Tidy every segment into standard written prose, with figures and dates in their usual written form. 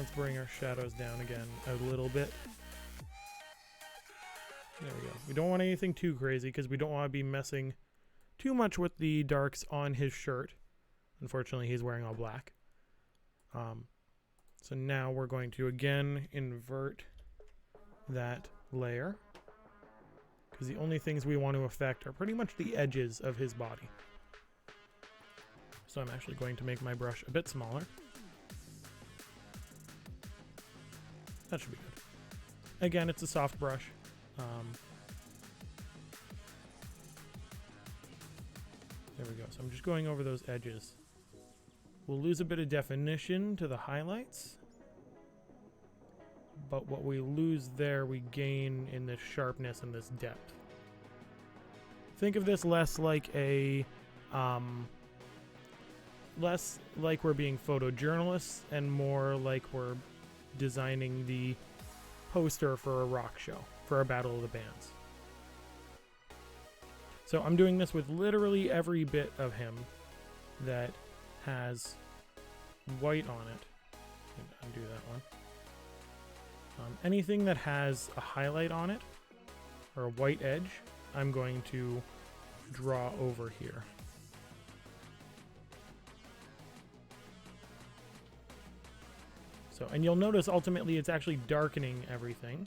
let's bring our shadows down again a little bit. There we go. We don't want anything too crazy because we don't want to be messing too much with the darks on his shirt. Unfortunately, he's wearing all black. So now we're going to again invert that layer, because the only things we want to affect are pretty much the edges of his body. So I'm actually going to make my brush a bit smaller. That should be good. Again, it's a soft brush. There we go. So I'm just going over those edges. We'll lose a bit of definition to the highlights, but what we lose there, we gain in this sharpness and this depth. Think of this less like a, less like we're being photojournalists and more like we're designing the poster for a rock show, for a Battle of the Bands. So I'm doing this with literally every bit of him that has white on it. Undo that one. Anything that has a highlight on it or a white edge, I'm going to draw over here. So, and you'll notice ultimately it's actually darkening everything.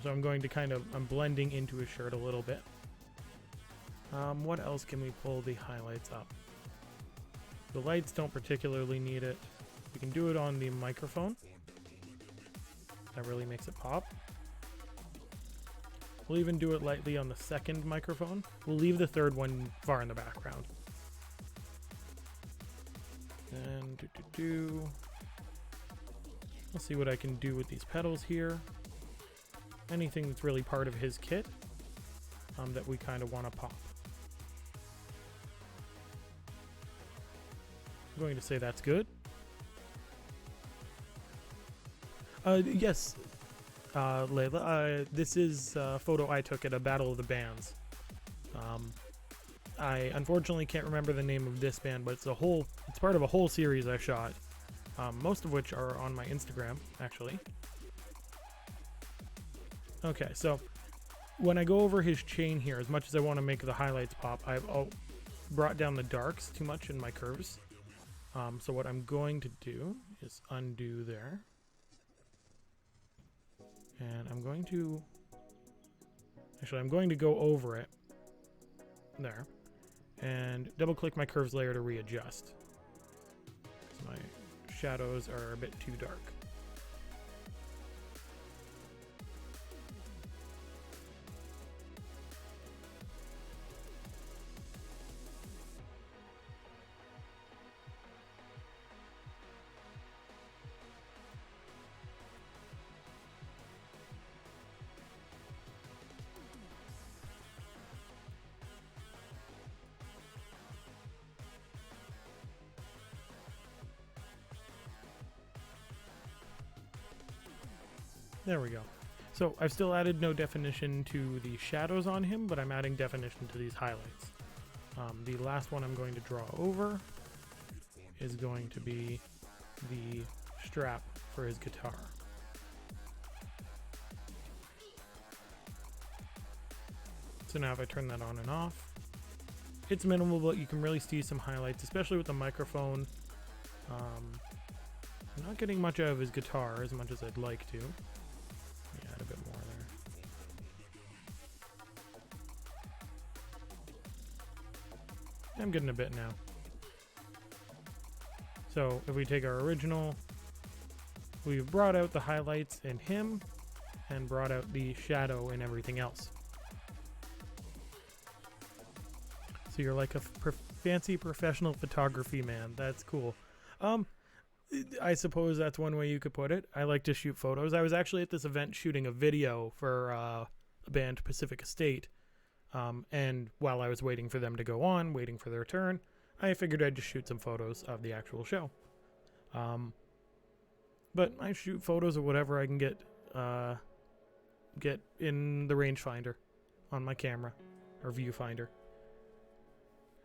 So I'm going to I'm blending into his shirt a little bit. What else can we pull the highlights up? The lights don't particularly need it. We can do it on the microphone. That really makes it pop. We'll even do it lightly on the second microphone. We'll leave the third one far in the background. And I'll see what I can do with these petals here. Anything that's really part of his kit that we kind of want to pop. I'm going to say that's good. Yes, Layla, this is a photo I took at a Battle of the Bands. I unfortunately can't remember the name of this band, but it's part of a whole series I shot, most of which are on my Instagram, actually. Okay, so when I go over his chain here, as much as I want to make the highlights pop, I've brought down the darks too much in my curves. So what I'm going to do is undo there. And I'm going to go over it there and double click my curves layer to readjust. So my shadows are a bit too dark. There we go. So I've still added no definition to the shadows on him, but I'm adding definition to these highlights. The last one I'm going to draw over is going to be the strap for his guitar. So now if I turn that on and off, it's minimal, but you can really see some highlights, especially with the microphone. I'm not getting much out of his guitar as much as I'd like to. Add a bit more there. I'm getting a bit now. So if we take our original, we've brought out the highlights in him and brought out the shadow in everything else. So you're like a fancy professional photography man. That's cool. I suppose that's one way you could put it. I like to shoot photos. I was actually at this event shooting a video for a band, Pacific Estate. And while I was waiting for them to go on, waiting for their turn, I figured I'd just shoot some photos of the actual show. But I shoot photos of whatever I can get in the rangefinder on my camera or viewfinder.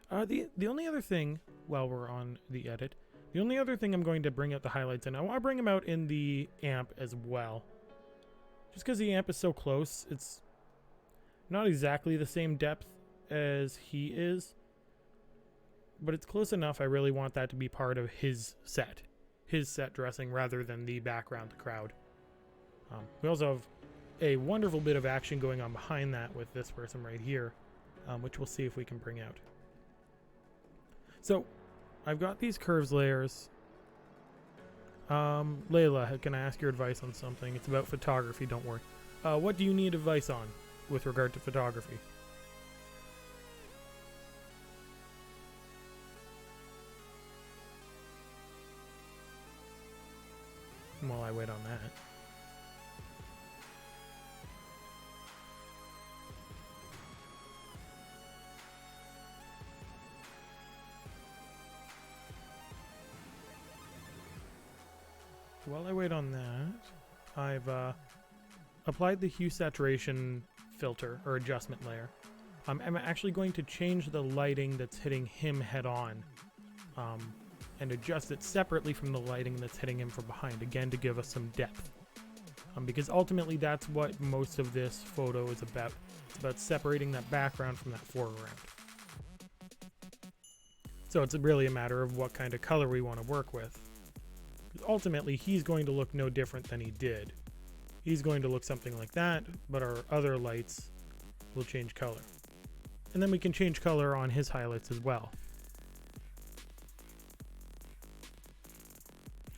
The only other thing while we're on the edit, The only other thing I'm going to bring out the highlights in, I want to bring them out in the amp as well. Just because the amp is so close, it's not exactly the same depth as he is, but it's close enough. I really want that to be part of his set dressing rather than the background, the crowd. We also have a wonderful bit of action going on behind that with this person right here, which we'll see if we can bring out. So I've got these curves layers. Layla, can I ask your advice on something? It's about photography, don't worry. What do you need advice on with regard to photography? While I wait on that. While I wait on that, I've applied the hue saturation filter or adjustment layer. I'm actually going to change the lighting that's hitting him head on and adjust it separately from the lighting that's hitting him from behind, again to give us some depth. Because ultimately that's what most of this photo is about. It's about separating that background from that foreground. So it's really a matter of what kind of color we want to work with. Ultimately, he's going to look no different than he did. He's going to look something like that, but our other lights will change color. And then we can change color on his highlights as well.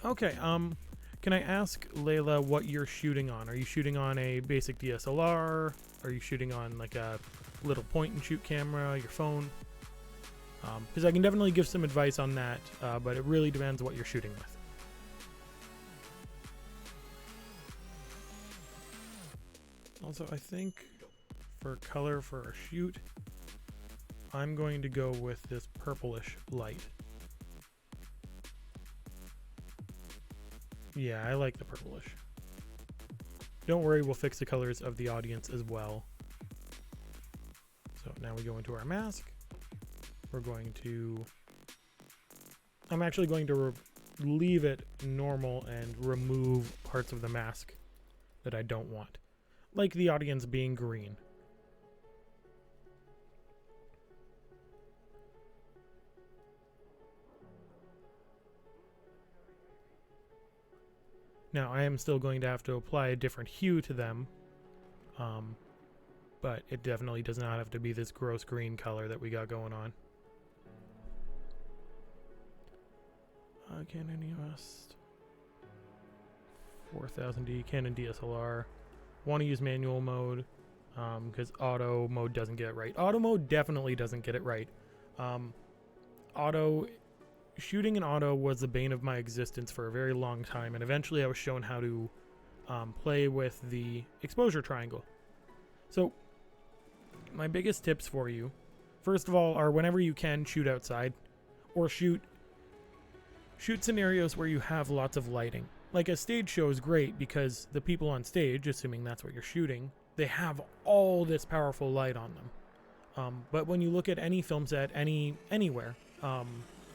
Okay, can I ask Layla what you're shooting on? Are you shooting on a basic DSLR? Are you shooting on like a little point and shoot camera, your phone? Because I can definitely give some advice on that, but it really depends what you're shooting with. Also, I think for color for a shoot, I'm going to go with this purplish light. Yeah, I like the purplish. Don't worry, we'll fix the colors of the audience as well. So now we go into our mask. We're going to... I'm actually going to leave it normal and remove parts of the mask that I don't want. Like the audience being green. Now I am still going to have to apply a different hue to them, but it definitely does not have to be this gross green color that we got going on. Canon EOS 4000D, Canon DSLR. Want to use manual mode because auto mode doesn't get it right. Auto mode definitely doesn't get it right. Shooting in auto was the bane of my existence for a very long time, and eventually I was shown how to play with the exposure triangle. So my biggest tips for you, first of all, are whenever you can, shoot outside, or shoot scenarios where you have lots of lighting. Like a stage show is great because the people on stage, assuming that's what you're shooting, they have all this powerful light on them. But when you look at any film set, anywhere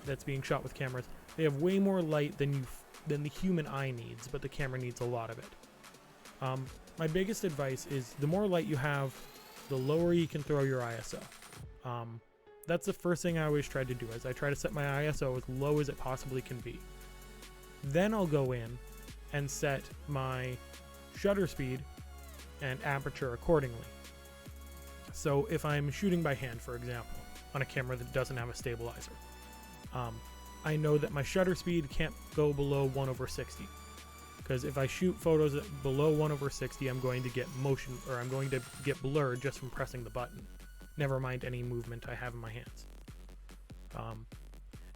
that's being shot with cameras, they have way more light than the human eye needs, but the camera needs a lot of it. My biggest advice is the more light you have, the lower you can throw your ISO. That's the first thing I always try to do, is I try to set my ISO as low as it possibly can be. Then I'll go in and set my shutter speed and aperture accordingly. So if I'm shooting by hand, for example, on a camera that doesn't have a stabilizer, I know that my shutter speed can't go below 1/60. Because if I shoot photos below 1/60, I'm going to get motion, or I'm going to get blurred just from pressing the button. Never mind any movement I have in my hands.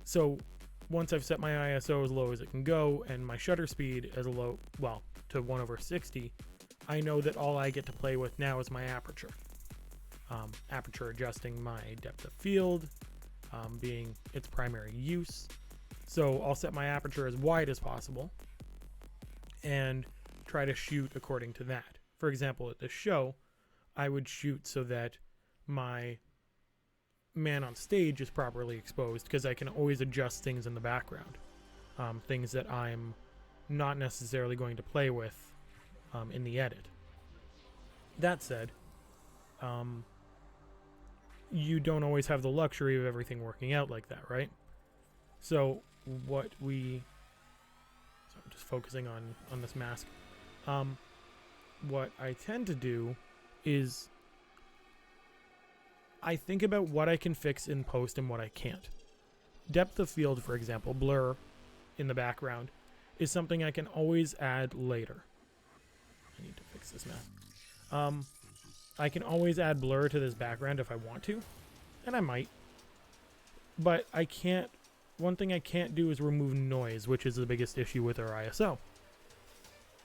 So once I've set my ISO as low as it can go and my shutter speed as low, well, to 1/60, I know that all I get to play with now is my aperture. Aperture adjusting my depth of field, being its primary use. So I'll set my aperture as wide as possible and try to shoot according to that. For example, at this show, I would shoot so that my man on stage is properly exposed, because I can always adjust things in the background. things that I'm not necessarily going to play with in the edit. That said, you don't always have the luxury of everything working out like that, right? So I'm just focusing on this mask. What I tend to do is I think about what I can fix in post and what I can't. Depth of field, for example, blur in the background, is something I can always add later. I need to fix this mask. I can always add blur to this background if I want to, and I might. But I can't. One thing I can't do is remove noise, which is the biggest issue with our ISO.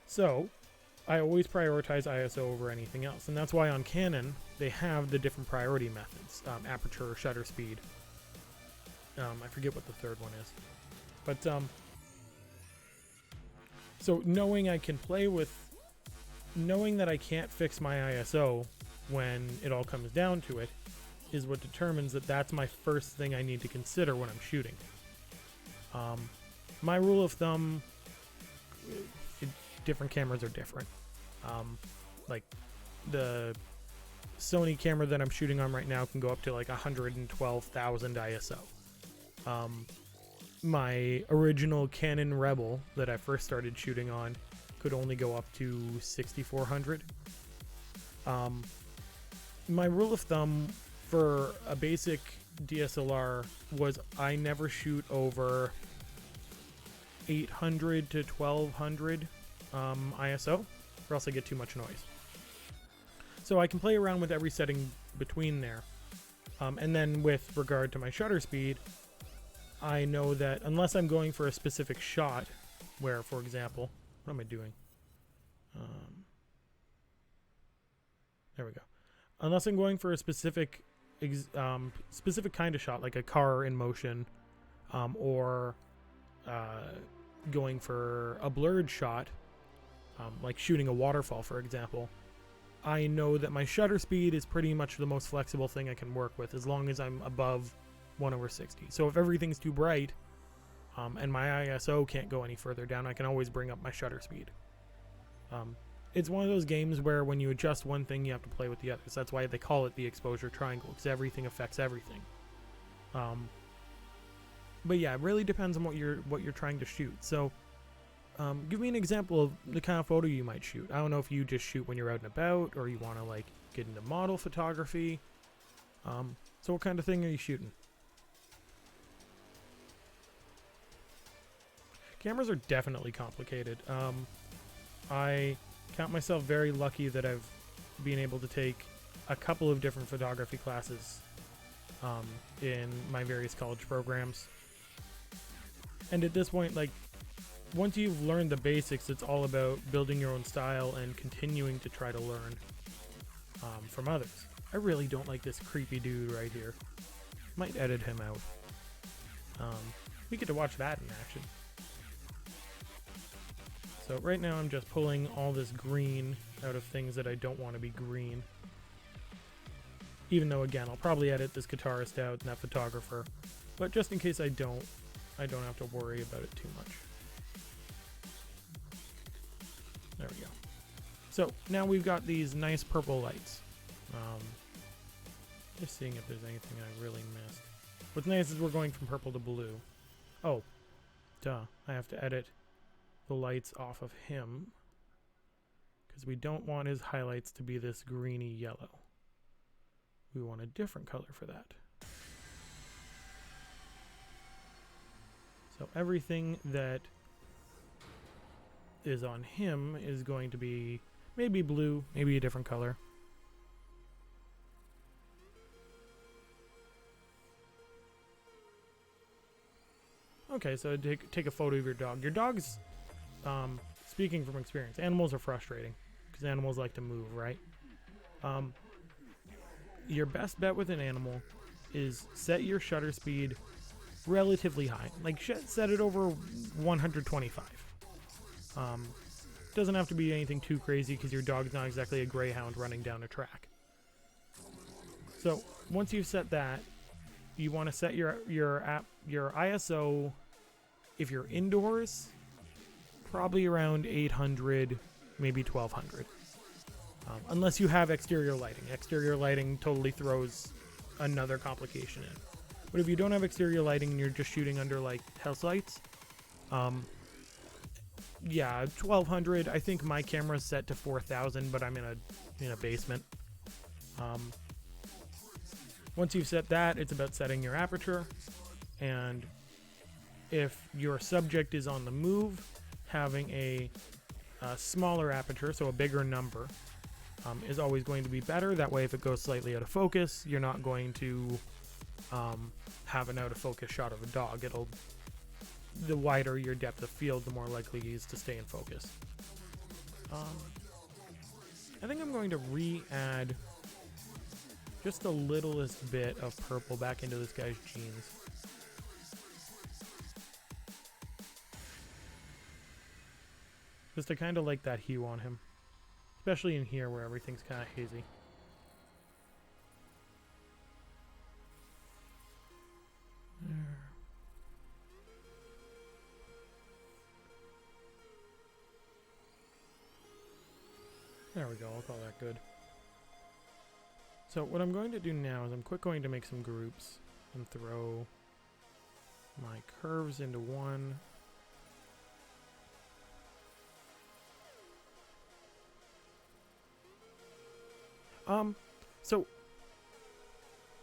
So I always prioritize ISO over anything else, and that's why on Canon they have the different priority methods: aperture, shutter speed. I forget what the third one is, but so knowing that I can't fix my ISO when it all comes down to it is what determines that that's my first thing I need to consider when I'm shooting. My rule of thumb, different cameras are different. Like the Sony camera that I'm shooting on right now can go up to like 112,000 ISO. My original Canon Rebel that I first started shooting on could only go up to 6,400. My rule of thumb for a basic DSLR was I never shoot over 800 to 1200 ISO, or else I get too much noise. So I can play around with every setting between there. And then with regard to my shutter speed, I know that unless I'm going for a specific shot, where, for example, what am I doing? There we go. Unless I'm going for a specific kind of shot, like a car in motion, or going for a blurred shot, like shooting a waterfall, for example, I know that my shutter speed is pretty much the most flexible thing I can work with as long as I'm above 1/60. So if everything's too bright and my ISO can't go any further down, I can always bring up my shutter speed. It's one of those games where when you adjust one thing, you have to play with the others. That's why they call it the exposure triangle, because everything affects everything. But yeah, it really depends on what you're trying to shoot. So give me an example of the kind of photo you might shoot. I don't know if you just shoot when you're out and about, or you want to like get into model photography. So what kind of thing are you shooting? Cameras are definitely complicated. I count myself very lucky that I've been able to take a couple of different photography classes in my various college programs. And at this point, like, once you've learned the basics, it's all about building your own style and continuing to try to learn from others. I really don't like this creepy dude right here. Might edit him out. We get to watch that in action. So right now I'm just pulling all this green out of things that I don't want to be green. Even though, again, I'll probably edit this guitarist out and that photographer. But just in case I don't have to worry about it too much. There we go. So now we've got these nice purple lights. Just seeing if there's anything I really missed. What's nice is we're going from purple to blue. Oh, duh. I have to edit the lights off of him because we don't want his highlights to be this greeny yellow. We want a different color for that. So everything that is on him is going to be maybe blue, maybe a different color. Okay, so take a photo of your dog. Your dog's, speaking from experience, animals are frustrating because animals like to move, right? Your best bet with an animal is set your shutter speed relatively high. Like, set it over 125. Doesn't have to be anything too crazy because your dog's not exactly a greyhound running down a track. So once you've set that, you want to set your ISO If you're indoors, probably around 800, maybe 1200. Unless you have exterior lighting. Exterior lighting totally throws another complication in. But if you don't have exterior lighting and you're just shooting under like house lights, yeah, 1200. I think my camera's set to 4000, but I'm in a basement. Once you've set that, it's about setting your aperture, and if your subject is on the move, having a smaller aperture, so a bigger number, is always going to be better. That way, if it goes slightly out of focus, you're not going to have an out of focus shot of a dog. The wider your depth of field, the more likely he is to stay in focus. I think I'm going to re-add just the littlest bit of purple back into this guy's jeans. Just to kind of like that hue on him. Especially in here where everything's kind of hazy. There we go, I'll call that good. So what I'm going to do now is I'm going to make some groups and throw my curves into one. So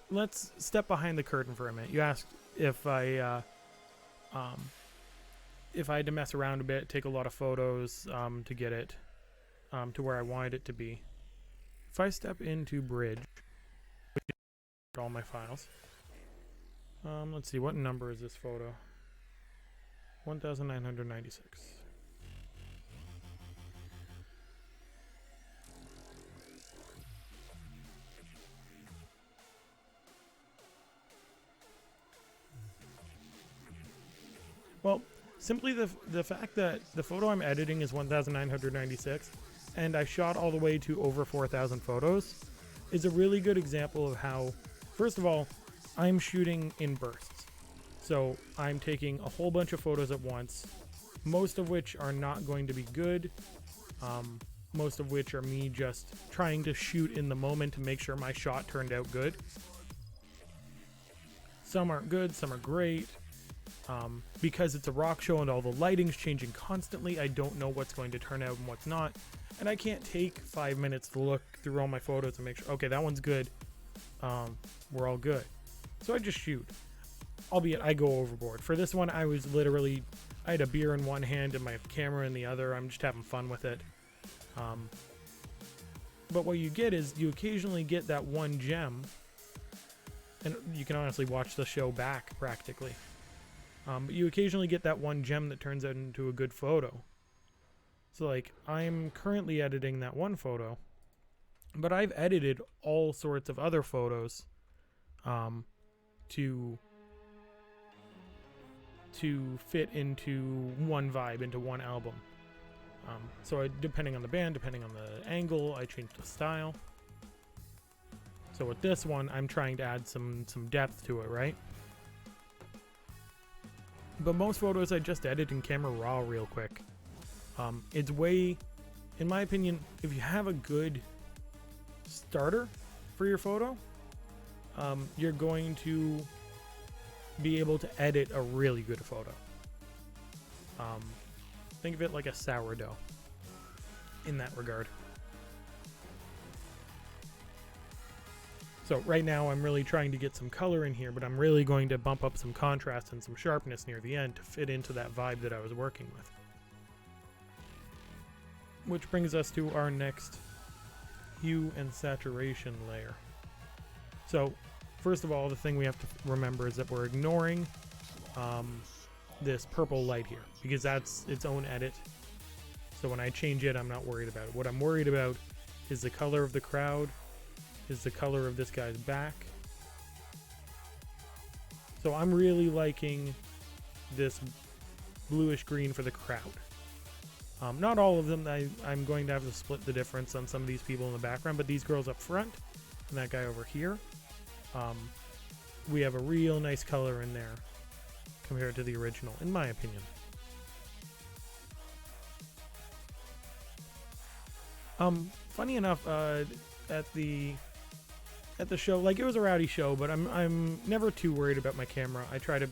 let's step behind the curtain for a minute. You asked if I had to mess around a bit, take a lot of photos to get it to where I wanted it to be. If I step into Bridge, which is all my files, let's see, what number is this photo? 1996. Well, simply the fact that the photo I'm editing is 1996, and I shot all the way to over 4,000 photos, is a really good example of how, first of all, I'm shooting in bursts. So I'm taking a whole bunch of photos at once, most of which are not going to be good, most of which are me just trying to shoot in the moment to make sure my shot turned out good. Some aren't good, some are great. Because it's a rock show and all the lighting's changing constantly, I don't know what's going to turn out and what's not. And I can't take 5 minutes to look through all my photos and make sure, okay, that one's good. We're all good. So I just shoot. Albeit I go overboard. For this one, I had a beer in one hand and my camera in the other. I'm just having fun with it. But what you get is you occasionally get that one gem. And you can honestly watch the show back practically. But you occasionally get that one gem that turns out into a good photo. So like, I'm currently editing that one photo, but I've edited all sorts of other photos to fit into one vibe, into one album. So depending on the band, depending on the angle, I change the style. So with this one, I'm trying to add some depth to it, right? But most photos I just edit in Camera Raw real quick. It's way, in my opinion, if you have a good starter for your photo, you're going to be able to edit a really good photo. Think of it like a sourdough in that regard. So right now I'm really trying to get some color in here, but I'm really going to bump up some contrast and some sharpness near the end to fit into that vibe that I was working with. Which brings us to our next hue and saturation layer. So first of all, the thing we have to remember is that we're ignoring this purple light here, because that's its own edit. So when I change it, I'm not worried about it. What I'm worried about is the color of the crowd, is the color of this guy's back. So I'm really liking this bluish green for the crowd. Not all of them. I'm going to have to split the difference on some of these people in the background, but these girls up front and that guy over here, we have a real nice color in there. compared to the original, in my opinion. Funny enough, at the show, like, it was a rowdy show, but I'm never too worried about my camera. I try to,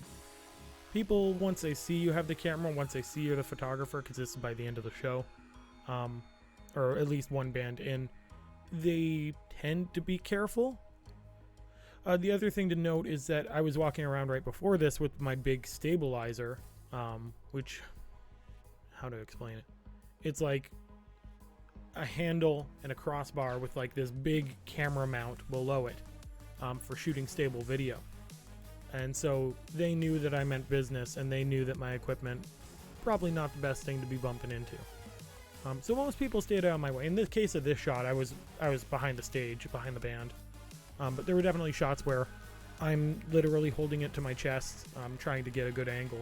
people, once they see you have the camera, once they see you're the photographer, because this is by the end of the show, or at least one band in, they tend to be careful. The other thing to note is that I was walking around right before this with my big stabilizer, which, how to explain it? It's like a handle and a crossbar with like this big camera mount below it, for shooting stable video. And so they knew that I meant business, and they knew that my equipment probably not the best thing to be bumping into. So most people stayed out of my way. In the case of this shot, I was behind the stage, behind the band. But there were definitely shots where I'm literally holding it to my chest, trying to get a good angle.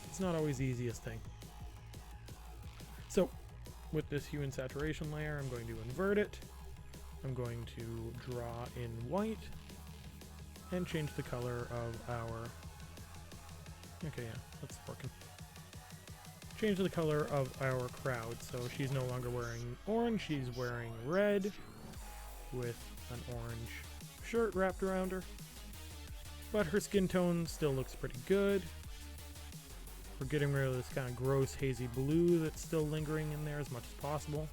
It's not always the easiest thing. So with this hue and saturation layer, I'm going to invert it. I'm going to draw in white and change the color of our... Okay, yeah, that's working. Change the color of our crowd. So she's no longer wearing orange, she's wearing red with an orange shirt wrapped around her. But her skin tone still looks pretty good. We're getting rid of this kind of gross hazy blue that's still lingering in there as much as possible.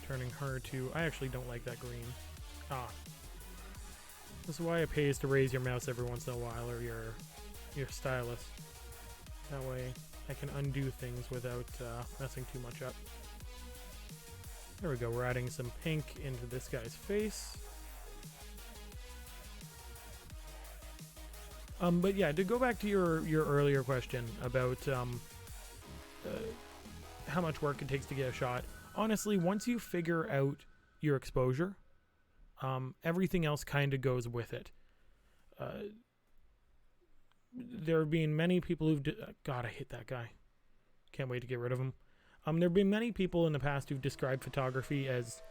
Turning her to... I actually don't like that green. This is why it pays to raise your mouse every once in a while, or your stylus. That way I can undo things without messing too much up. There we go, we're adding some pink into this guy's face. But yeah, to go back to your earlier question about how much work it takes to get a shot, honestly, once you figure out your exposure, everything else kind of goes with it. There have been many people who've... God, I hate that guy. Can't wait to get rid of him. There have been many people in the past who've described photography as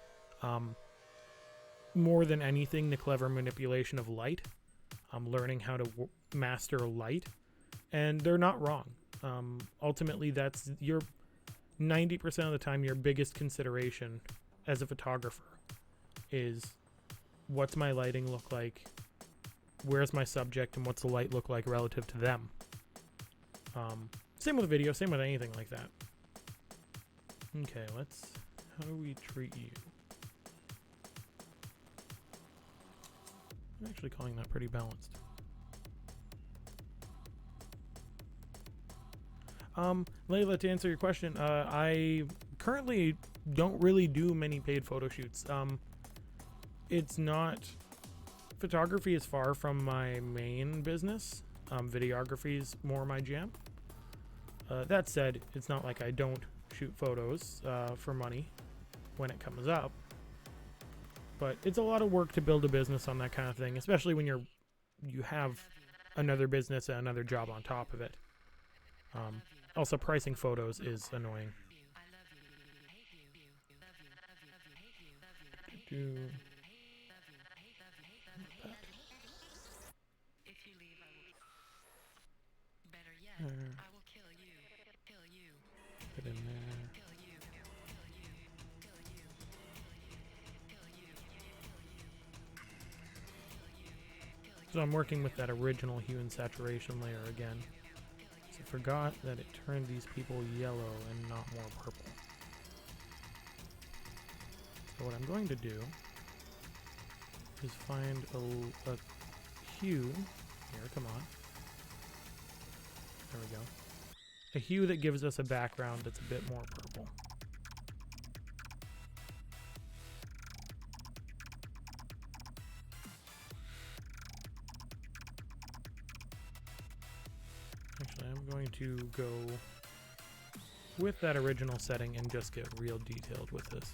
more than anything the clever manipulation of light, learning how to master light, and they're not wrong. Ultimately, that's your 90% of the time your biggest consideration as a photographer is what's my lighting look like, where's my subject, and what's the light look like relative to them. Same with video, same with anything like that. Okay, how do we treat you? I'm actually calling that pretty balanced. Layla, to answer your question, I currently don't really do many paid photo shoots. It's not... Photography is far from my main business. Videography is more my jam. That said, it's not like I don't shoot photos for money when it comes up. But it's a lot of work to build a business on that kind of thing, especially when you have another business and another job on top of it. Also, pricing photos is annoying. Put in there. So I'm working with that original hue and saturation layer again. So I forgot that it turned these people yellow and not more purple. So what I'm going to do is find a hue. Here, come on. There we go. A hue that gives us a background that's a bit more purple. Actually, I'm going to go with that original setting and just get real detailed with this.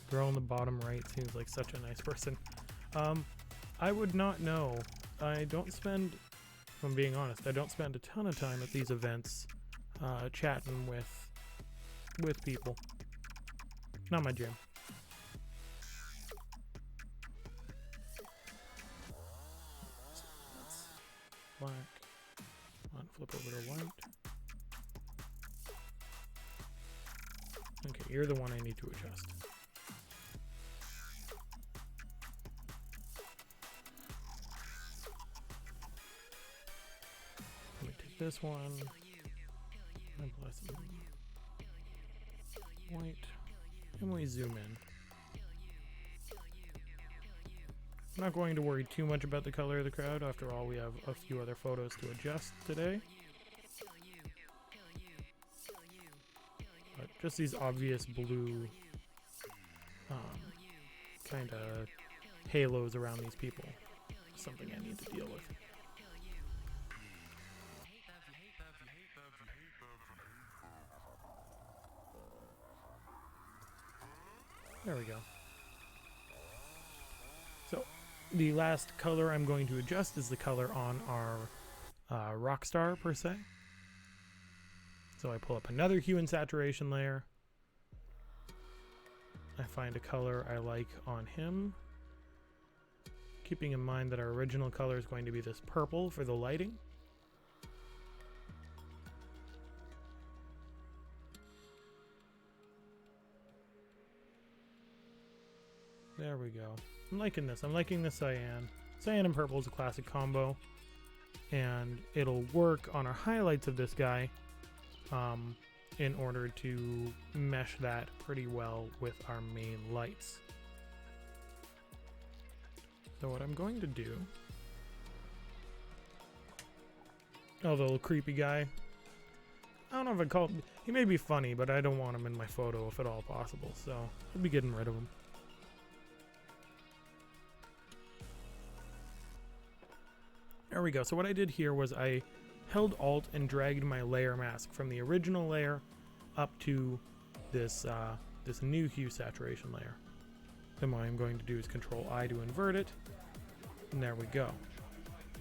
Girl on the bottom right seems like such a nice person. I would not know. I don't spend, if I'm being honest, I don't spend a ton of time at these events chatting with people. Not my jam. black. Come on, flip over to white. Okay, you're the one I need to adjust. Let me take this one. And bless it. White. And we zoom in. I'm not going to worry too much about the color of the crowd. After all, we have a few other photos to adjust today. But just these obvious blue kind of halos around these people. Something I need to deal with. There we go. So the last color I'm going to adjust is the color on our Rockstar per se. So I pull up another hue and saturation layer. I find a color I like on him. Keeping in mind that our original color is going to be this purple for the lighting. There we go. I'm liking this. I'm liking the cyan. Cyan and purple is a classic combo. And it'll work on our highlights of this guy in order to mesh that pretty well with our main lights. So what I'm going to do... Oh, the little creepy guy. I don't know if I'd call him... He may be funny, but I don't want him in my photo if at all possible. So I'll be getting rid of him. There we go. So what I did here was I held Alt and dragged my layer mask from the original layer up to this this new hue saturation layer. Then what I'm going to do is Control I to invert it, and there we go.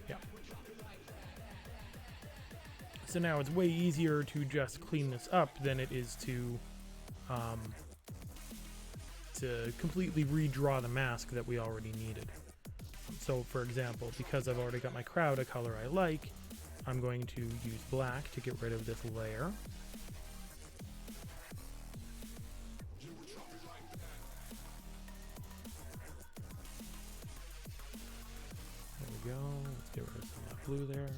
Yeah. So now it's way easier to just clean this up than it is to completely redraw the mask that we already needed. So for example, because I've already got my crowd a color I like, I'm going to use black to get rid of this layer. There we go. Let's get rid of some of that blue there.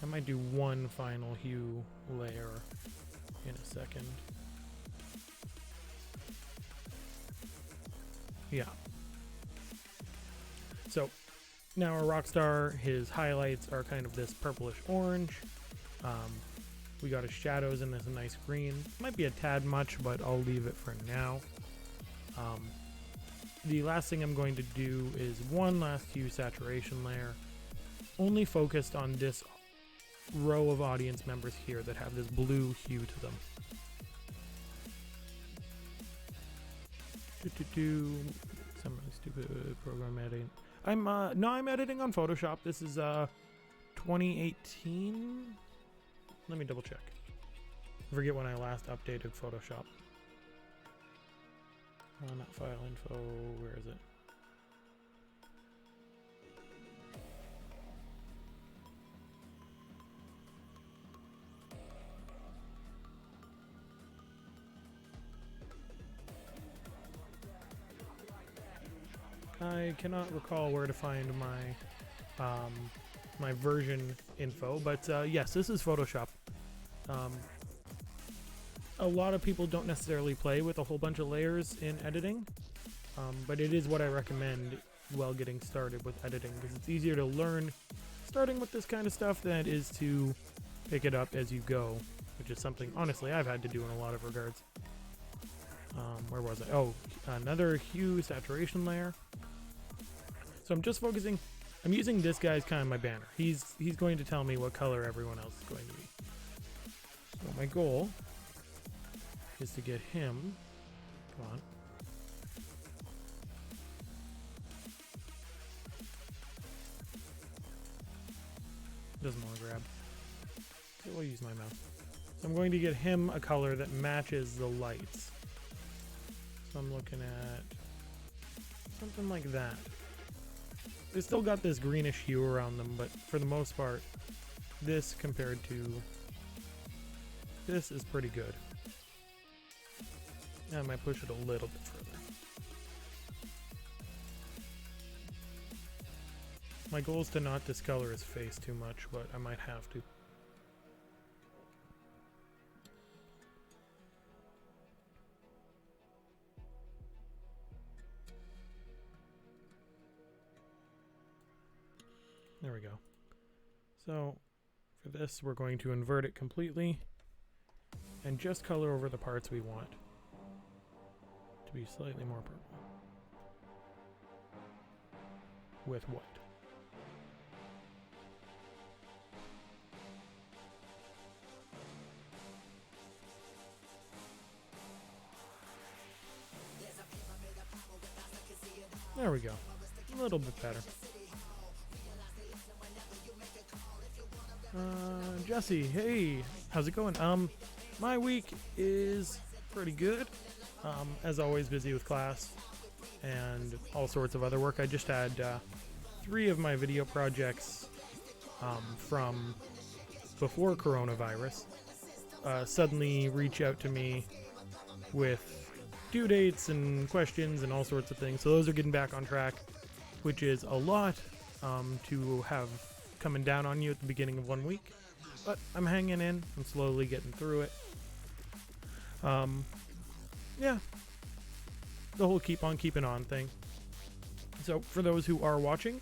I might do one final hue layer in a second. Yeah. So now our Rockstar, his highlights are kind of this purplish orange. We got his shadows in this nice green. Might be a tad much, but I'll leave it for now. The last thing I'm going to do is one last hue saturation layer, only focused on this row of audience members here that have this blue hue to them. Some stupid program editing. I'm editing on Photoshop. This is 2018. Let me double check. I forget when I last updated Photoshop. Not file info. Where is it? I cannot recall where to find my my version info, but yes, this is Photoshop. A lot of people don't necessarily play with a whole bunch of layers in editing, but it is what I recommend while getting started with editing, because it's easier to learn starting with this kind of stuff than it is to pick it up as you go, which is something, honestly, I've had to do in a lot of regards. Where was I? Oh, another hue saturation layer. So I'm just focusing, I'm using this guy as kind of my banner. He's going to tell me what color everyone else is going to be. So my goal is to get him, come on. Doesn't want to grab. So we'll use my mouse. So I'm going to get him a color that matches the lights. So I'm looking at something like that. They still got this greenish hue around them, but for the most part, this compared to this is pretty good. I might push it a little bit further. My goal is to not discolor his face too much, but I might have to. There we go. So for this, we're going to invert it completely and just color over the parts we want to be slightly more purple with white. There we go. A little bit better. Jesse, hey, how's it going? My week is pretty good. As always, busy with class and all sorts of other work. I just had 3 of my video projects from before coronavirus suddenly reach out to me with due dates and questions and all sorts of things. So those are getting back on track, which is a lot to have coming down on you at the beginning of 1 week. But I'm hanging in. I'm slowly getting through it. Yeah. The whole keep on keeping on thing. So for those who are watching,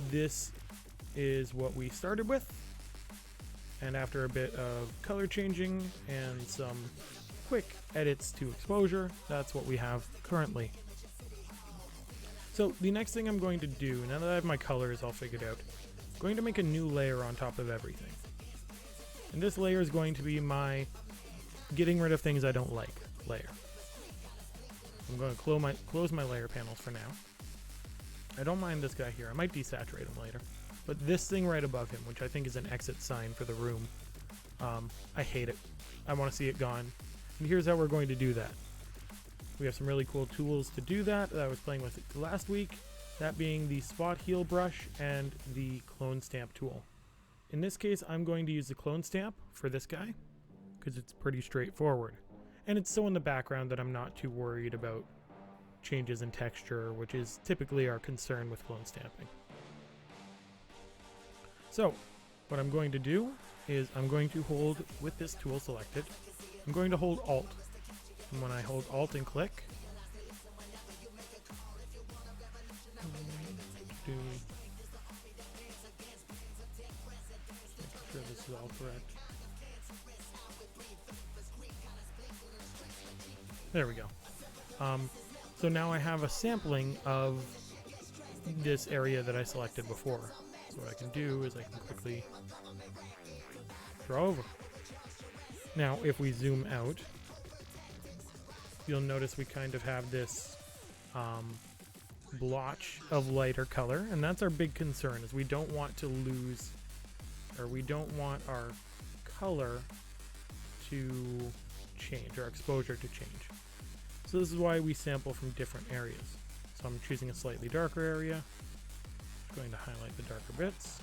this is what we started with. And after a bit of color changing and some quick edits to exposure, that's what we have currently. So the next thing I'm going to do, now that I have my colors all figured out, I'm going to make a new layer on top of everything. And this layer is going to be my getting rid of things I don't like layer. I'm going to close my layer panels for now. I don't mind this guy here. I might desaturate him later. But this thing right above him, which I think is an exit sign for the room, I hate it. I want to see it gone. And here's how we're going to do that. We have some really cool tools to do that I was playing with last week, that being the spot heal brush and the clone stamp tool. In this case, I'm going to use the clone stamp for this guy because it's pretty straightforward. And it's so in the background that I'm not too worried about changes in texture, which is typically our concern with clone stamping. So what I'm going to do is I'm going to hold, with this tool selected, I'm going to hold Alt. And when I hold Alt and click, make sure this is all correct. There we go. So now I have a sampling of this area that I selected before. So what I can do is I can quickly draw over. Now if we zoom out, you'll notice we kind of have this blotch of lighter color, and that's our big concern, is we don't want to lose, or we don't want our color to change, our exposure to change. So this is why we sample from different areas. So I'm choosing a slightly darker area, going to highlight the darker bits,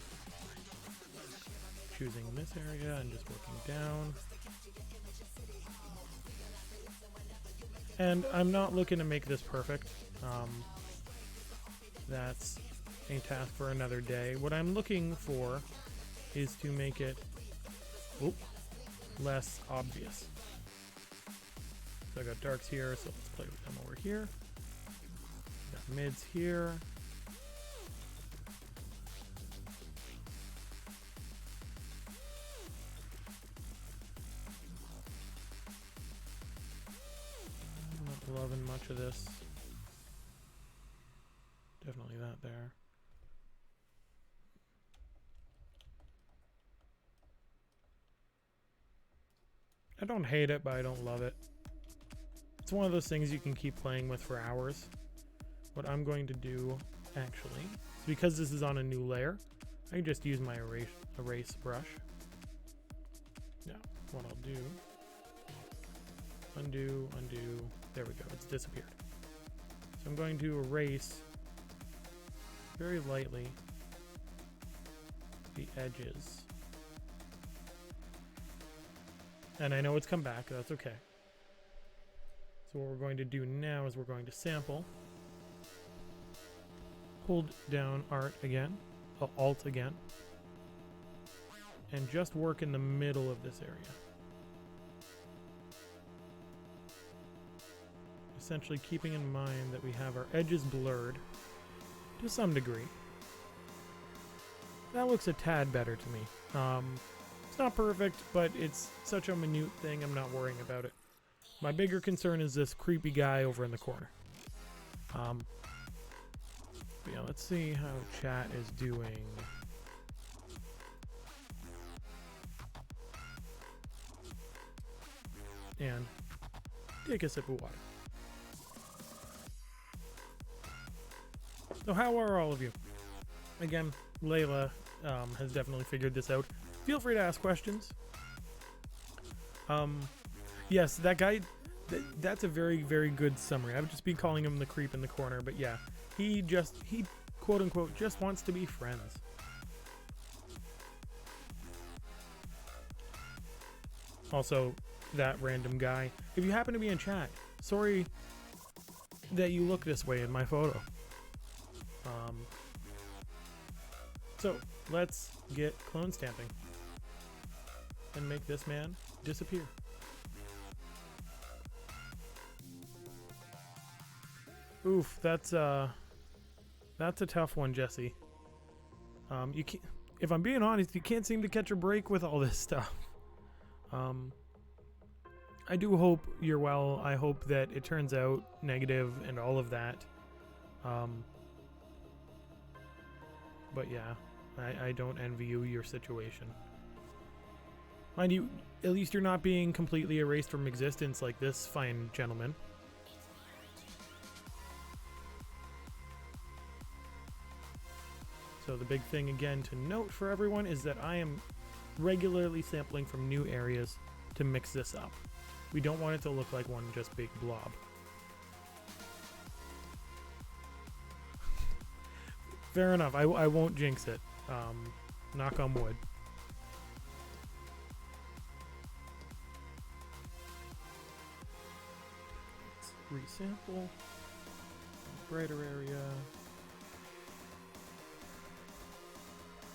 choosing this area and just working down. And I'm not looking to make this perfect. That's a task for another day. What I'm looking for is to make it less obvious. So I got darks here, so let's play with them over here. Got mids here. I'm not loving much of this. Definitely that there. I don't hate it, but I don't love it. It's one of those things you can keep playing with for hours. What I'm going to do, actually, is because this is on a new layer, I can just use my erase brush. Now, what I'll do, undo, There we go, it's disappeared. So I'm going to erase very lightly the edges. And I know it's come back, that's okay. So what we're going to do now is we're going to sample, hold down Alt again, and just work in the middle of this area. Essentially keeping in mind that we have our edges blurred to some degree. That looks a tad better to me. It's not perfect, but it's such a minute thing, I'm not worrying about it. My bigger concern is this creepy guy over in the corner. But yeah, let's see how chat is doing. And take a sip of water. So how are all of you? Again, Layla has definitely figured this out. Feel free to ask questions. Yes, that guy, that's a very, very good summary. I would just be calling him the creep in the corner, but yeah, he quote unquote just wants to be friends. Also, that random guy, if you happen to be in chat, sorry that you look this way in my photo. So let's get clone stamping and make this man disappear. Oof, that's a tough one, Jesse. You can't, if I'm being honest, you can't seem to catch a break with all this stuff. I do hope you're well. I hope that it turns out negative and all of that. But yeah, I don't envy you your situation. Mind you, at least you're not being completely erased from existence like this fine gentleman. So the big thing again to note for everyone is that I am regularly sampling from new areas to mix this up. We don't want it to look like one just big blob. Fair enough, I won't jinx it. Knock on wood. Let's resample. Brighter area.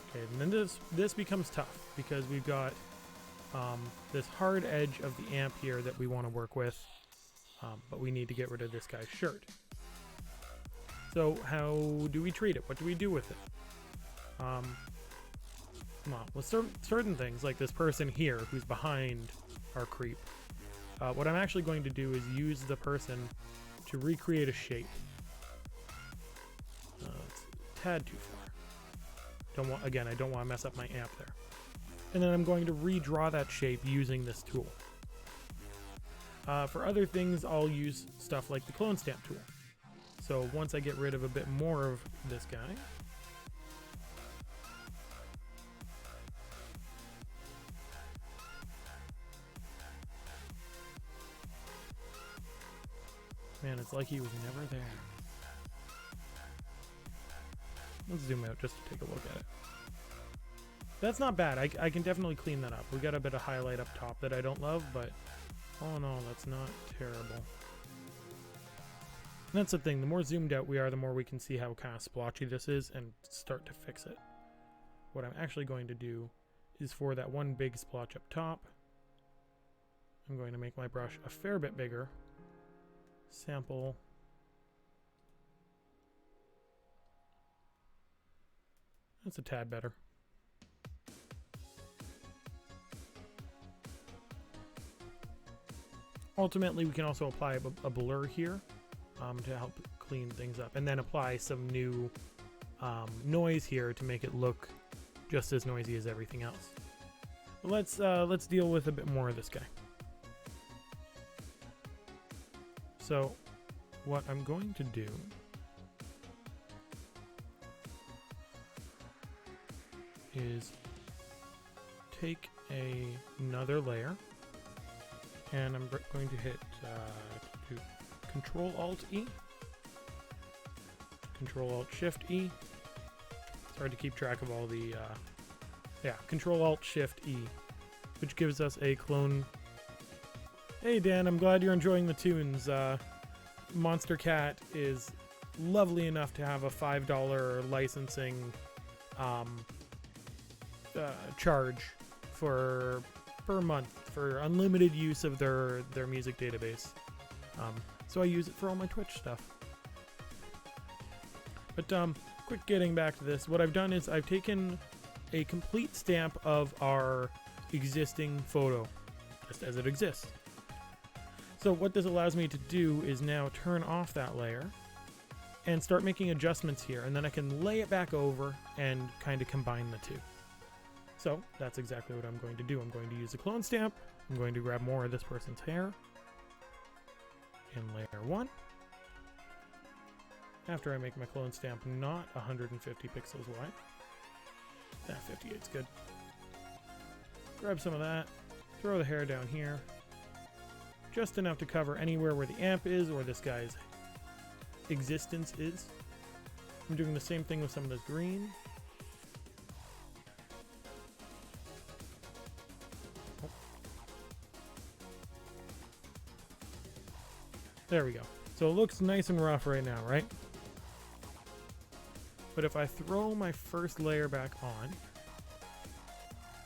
Okay, and then this becomes tough because we've got this hard edge of the amp here that we want to work with, but we need to get rid of this guy's shirt. So how do we treat it? What do we do with it? Well, with certain things, like this person here who's behind our creep, what I'm actually going to do is use the person to recreate a shape. It's a tad too far. I don't want to mess up my amp there. And then I'm going to redraw that shape using this tool. For other things, I'll use stuff like the clone stamp tool. So once I get rid of a bit more of this guy, man, it's like he was never there. Let's zoom out just to take a look at it. That's not bad. I can definitely clean that up. We got a bit of highlight up top that I don't love, but all in all, that's not terrible. And that's the thing. The more zoomed out we are, the more we can see how kind of splotchy this is and start to fix it. What I'm actually going to do is for that one big splotch up top, I'm going to make my brush a fair bit bigger. Sample. That's a tad better. Ultimately, we can also apply a blur here to help clean things up, and then apply some new noise here to make it look just as noisy as everything else. But let's deal with a bit more of this guy. So, what I'm going to do is take another layer, and I'm going to hit Control-Alt-E. Control-Alt-Shift-E. It's hard to keep track of all the, yeah, Control-Alt-Shift-E, which gives us a clone. Hey Dan, I'm glad you're enjoying the tunes. Monster Cat is lovely enough to have a $5 licensing charge per month for unlimited use of their music database. So I use it for all my Twitch stuff. But quick getting back to this, what I've done is I've taken a complete stamp of our existing photo, just as it exists. So what this allows me to do is now turn off that layer and start making adjustments here, and then I can lay it back over and kind of combine the two. So that's exactly what I'm going to do. I'm going to use a clone stamp. I'm going to grab more of this person's hair in layer 1. After I make my clone stamp not 150 pixels wide. 58's good. Grab some of that, throw the hair down here. Just enough to cover anywhere where the amp is or this guy's existence is. I'm doing the same thing with some of this green. Oh. There we go. So it looks nice and rough right now, right? But if I throw my first layer back on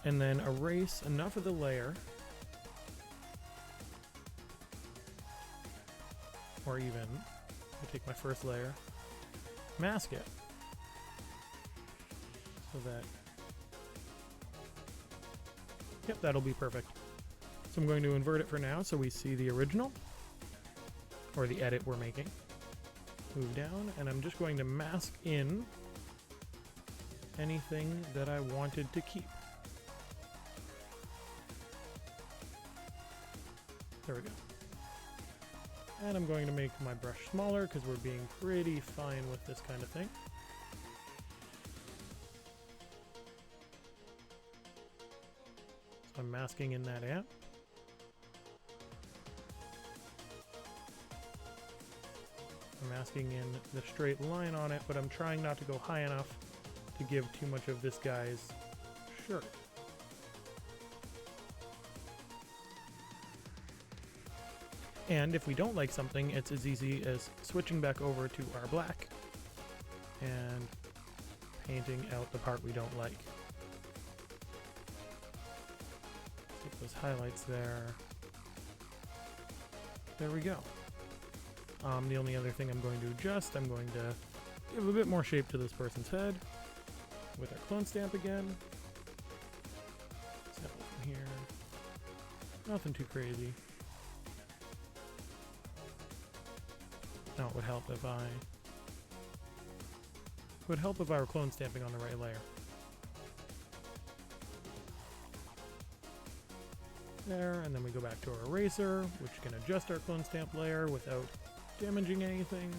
and then erase enough of the layer, or even I take my first layer, mask it so that, yep, that'll be perfect. So I'm going to invert it for now so we see the original, or the edit we're making. Move down, and I'm just going to mask in anything that I wanted to keep. There we go. And I'm going to make my brush smaller because we're being pretty fine with this kind of thing. So I'm masking in that amp. I'm masking in the straight line on it, but I'm trying not to go high enough to give too much of this guy's shirt. And if we don't like something, it's as easy as switching back over to our black and painting out the part we don't like. Take those highlights there. There we go. The only other thing I'm going to adjust, I'm going to give a bit more shape to this person's head with our clone stamp again. Sample from here. Nothing too crazy. Now it would help if I were clone stamping on the right layer. There, and then we go back to our eraser, which can adjust our clone stamp layer without damaging anything.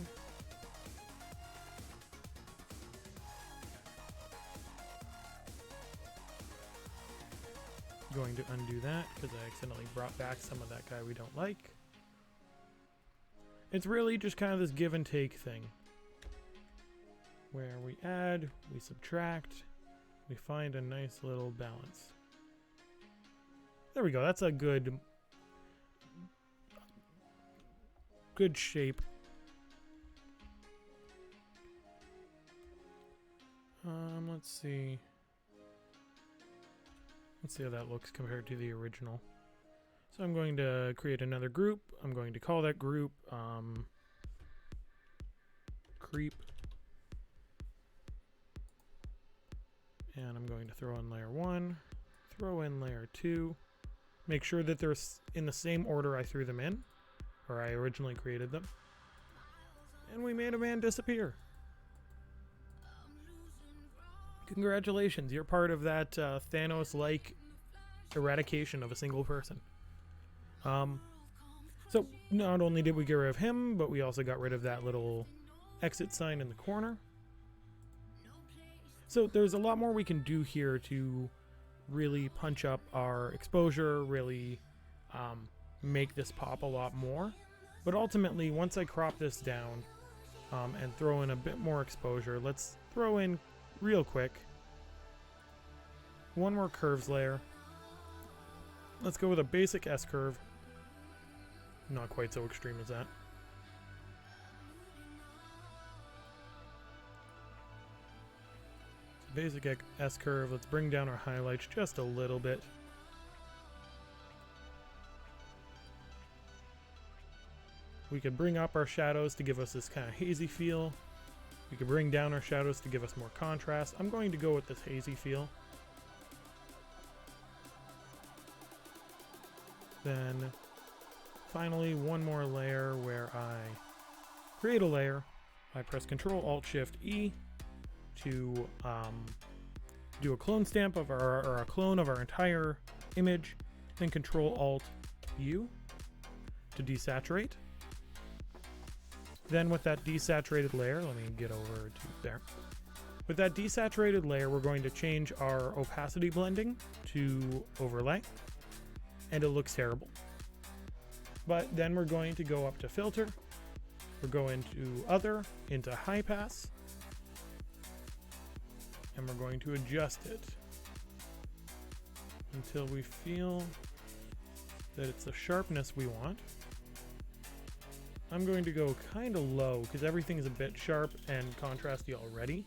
Going to undo that because I accidentally brought back some of that guy we don't like. It's really just kind of this give and take thing where we add, we subtract, we find a nice little balance. There we go. That's a good shape. Let's see. Let's see how that looks compared to the original. So I'm going to create another group. I'm going to call that group creep. And I'm going to throw in layer 1, throw in layer 2. Make sure that they're in the same order I threw them in, or I originally created them. And we made a man disappear. Congratulations, you're part of that Thanos-like eradication of a single person. So not only did we get rid of him, but we also got rid of that little exit sign in the corner. So there's a lot more we can do here to really punch up our exposure, really make this pop a lot more. But ultimately, once I crop this down and throw in a bit more exposure, let's throw in real quick one more curves layer. Let's go with a basic S curve. Not quite so extreme as that. Basic S curve. Let's bring down our highlights just a little bit. We could bring up our shadows to give us this kind of hazy feel. We could bring down our shadows to give us more contrast. I'm going to go with this hazy feel. Then finally one more layer where I create a layer. I press Ctrl-Alt-Shift-E to do a clone stamp of or a clone of our entire image. Then Ctrl-Alt-U to desaturate. Then with that desaturated layer, let me get over to there. With that desaturated layer, we're going to change our opacity blending to overlay, and it looks terrible. But then we're going to go up to filter, we're going to other, into high pass, and we're going to adjust it until we feel that it's the sharpness we want. I'm going to go kind of low because everything is a bit sharp and contrasty already.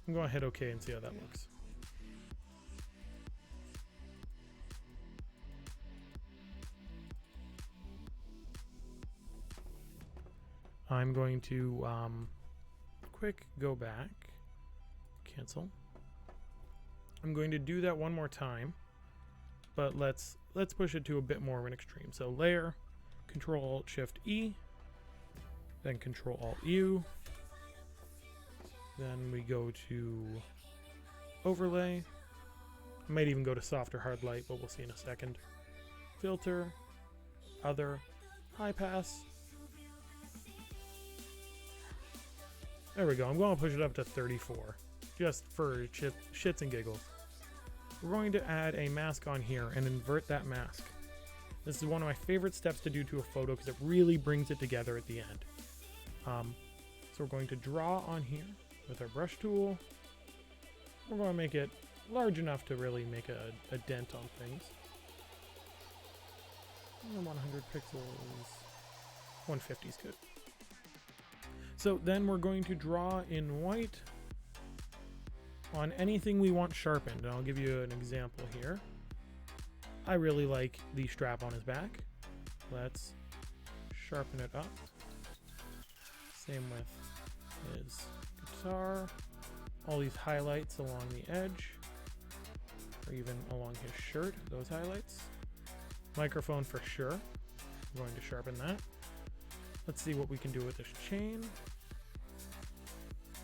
I'm going to hit OK and see how that looks. I'm going to quick go back, cancel. I'm going to do that one more time, but let's push it to a bit more of an extreme. So layer, Ctrl-Alt-Shift-E, then Ctrl-Alt-U, then we go to overlay. I might even go to softer hard light, but we'll see in a second. Filter, other, high pass. There we go. I'm going to push it up to 34, just for shits and giggles. We're going to add a mask on here and invert that mask. This is one of my favorite steps to do to a photo because it really brings it together at the end. So we're going to draw on here with our brush tool. We're going to make it large enough to really make a dent on things. 100 pixels, 150 is good. So then we're going to draw in white on anything we want sharpened. And I'll give you an example here. I really like the strap on his back. Let's sharpen it up. Same with his guitar. All these highlights along the edge, or even along his shirt, those highlights. Microphone for sure. I'm going to sharpen that. Let's see what we can do with this chain.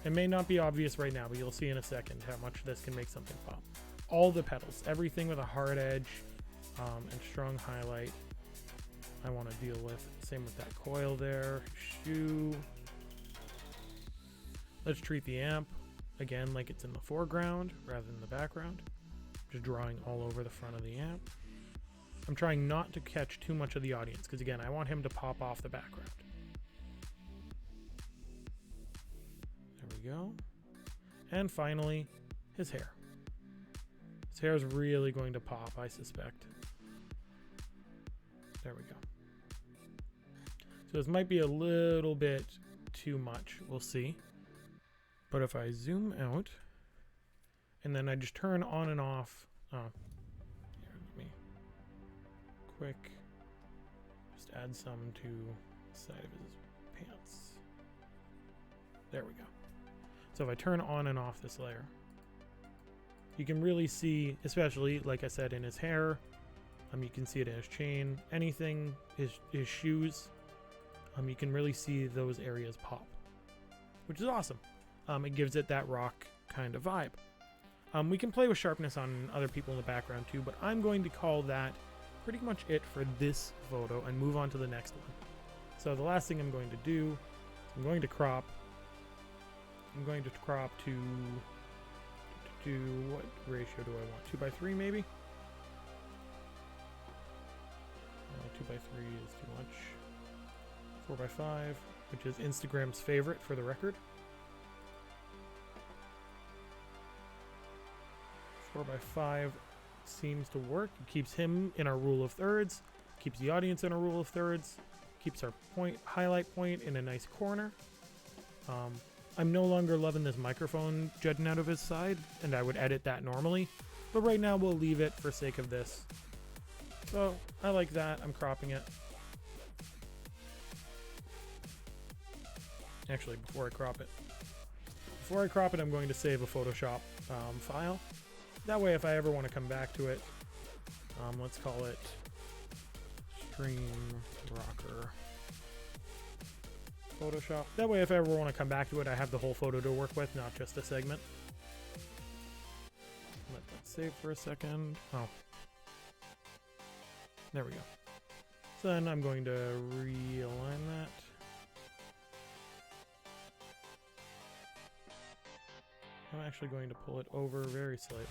It may not be obvious right now, but you'll see in a second how much this can make something pop. All the pedals, everything with a hard edge and strong highlight, I want to deal with. Same with that coil there, shoe. Let's treat the amp, again, like it's in the foreground rather than the background. Just drawing all over the front of the amp. I'm trying not to catch too much of the audience, because again, I want him to pop off the background. Go. And finally, his hair. His hair is really going to pop, I suspect. There we go. So this might be a little bit too much. We'll see. But if I zoom out, and then I just turn on and off. Oh, here, let me quick just add some to the side of his pants. There we go. So if I turn on and off this layer, you can really see, especially like I said, in his hair, you can see it in his chain, anything, his shoes, you can really see those areas pop, which is awesome. It gives it that rock kind of vibe. We can play with sharpness on other people in the background too, but I'm going to call that pretty much it for this photo and move on to the next one. So the last thing I'm going to do is I'm going to crop. I'm going to crop to what ratio do I want? 2:3 maybe? 2x3 is too much. 4x5, which is Instagram's favorite for the record. 4x5 seems to work. It keeps him in our rule of thirds, keeps the audience in a rule of thirds, keeps our highlight point in a nice corner. I'm no longer loving this microphone jutting out of his side, and I would edit that normally, but right now we'll leave it for sake of this. So I like that. I'm cropping it. Actually, before I crop it, I'm going to save a Photoshop file. That way, if I ever want to come back to it, let's call it Stream Rocker Photoshop. That way, if I ever want to come back to it, I have the whole photo to work with, not just a segment. Let that save for a second. Oh. There we go. So then I'm going to realign that. I'm actually going to pull it over very slightly.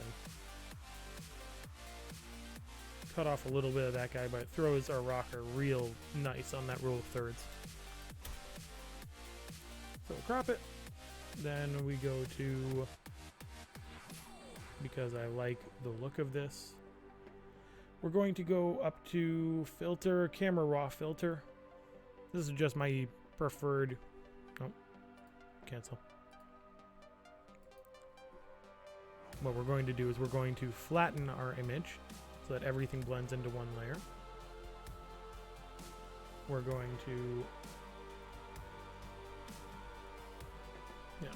Cut off a little bit of that guy, but it throws our rocker real nice on that rule of thirds. So we'll crop it. Then we go to, because I like the look of this, we're going to go up to filter, camera raw filter. This is just my preferred, oh, cancel. What we're going to do is we're going to flatten our image so that everything blends into one layer. We're going to, yeah.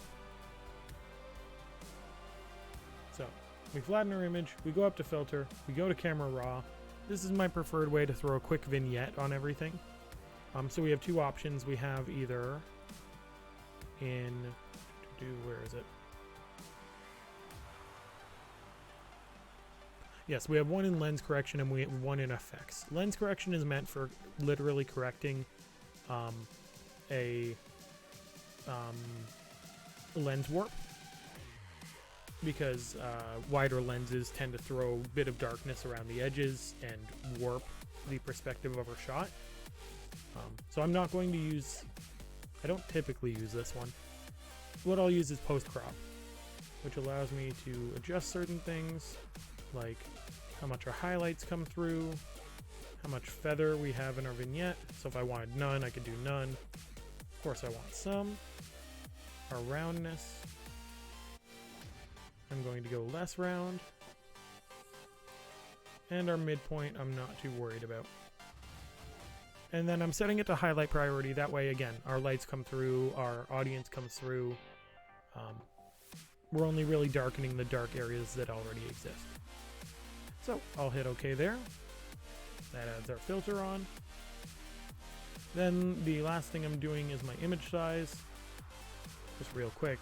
So we flatten our image, we go up to filter, we go to camera raw. This is my preferred way to throw a quick vignette on everything. So we have two options. We have either in, where is it? Yes, we have one in lens correction and we have one in effects. Lens correction is meant for literally correcting a lens warp, because wider lenses tend to throw a bit of darkness around the edges and warp the perspective of our shot. So I'm not going to use, I don't typically use this one. What I'll use is post-crop, which allows me to adjust certain things, like how much our highlights come through, how much feather we have in our vignette. So if I wanted none, I could do none. Of course I want some. Our roundness, I'm going to go less round. And our midpoint, I'm not too worried about. And then I'm setting it to highlight priority. That way, again, our lights come through, our audience comes through. We're only really darkening the dark areas that already exist. So I'll hit OK there. That adds our filter on. Then the last thing I'm doing is my image size. Just real quick,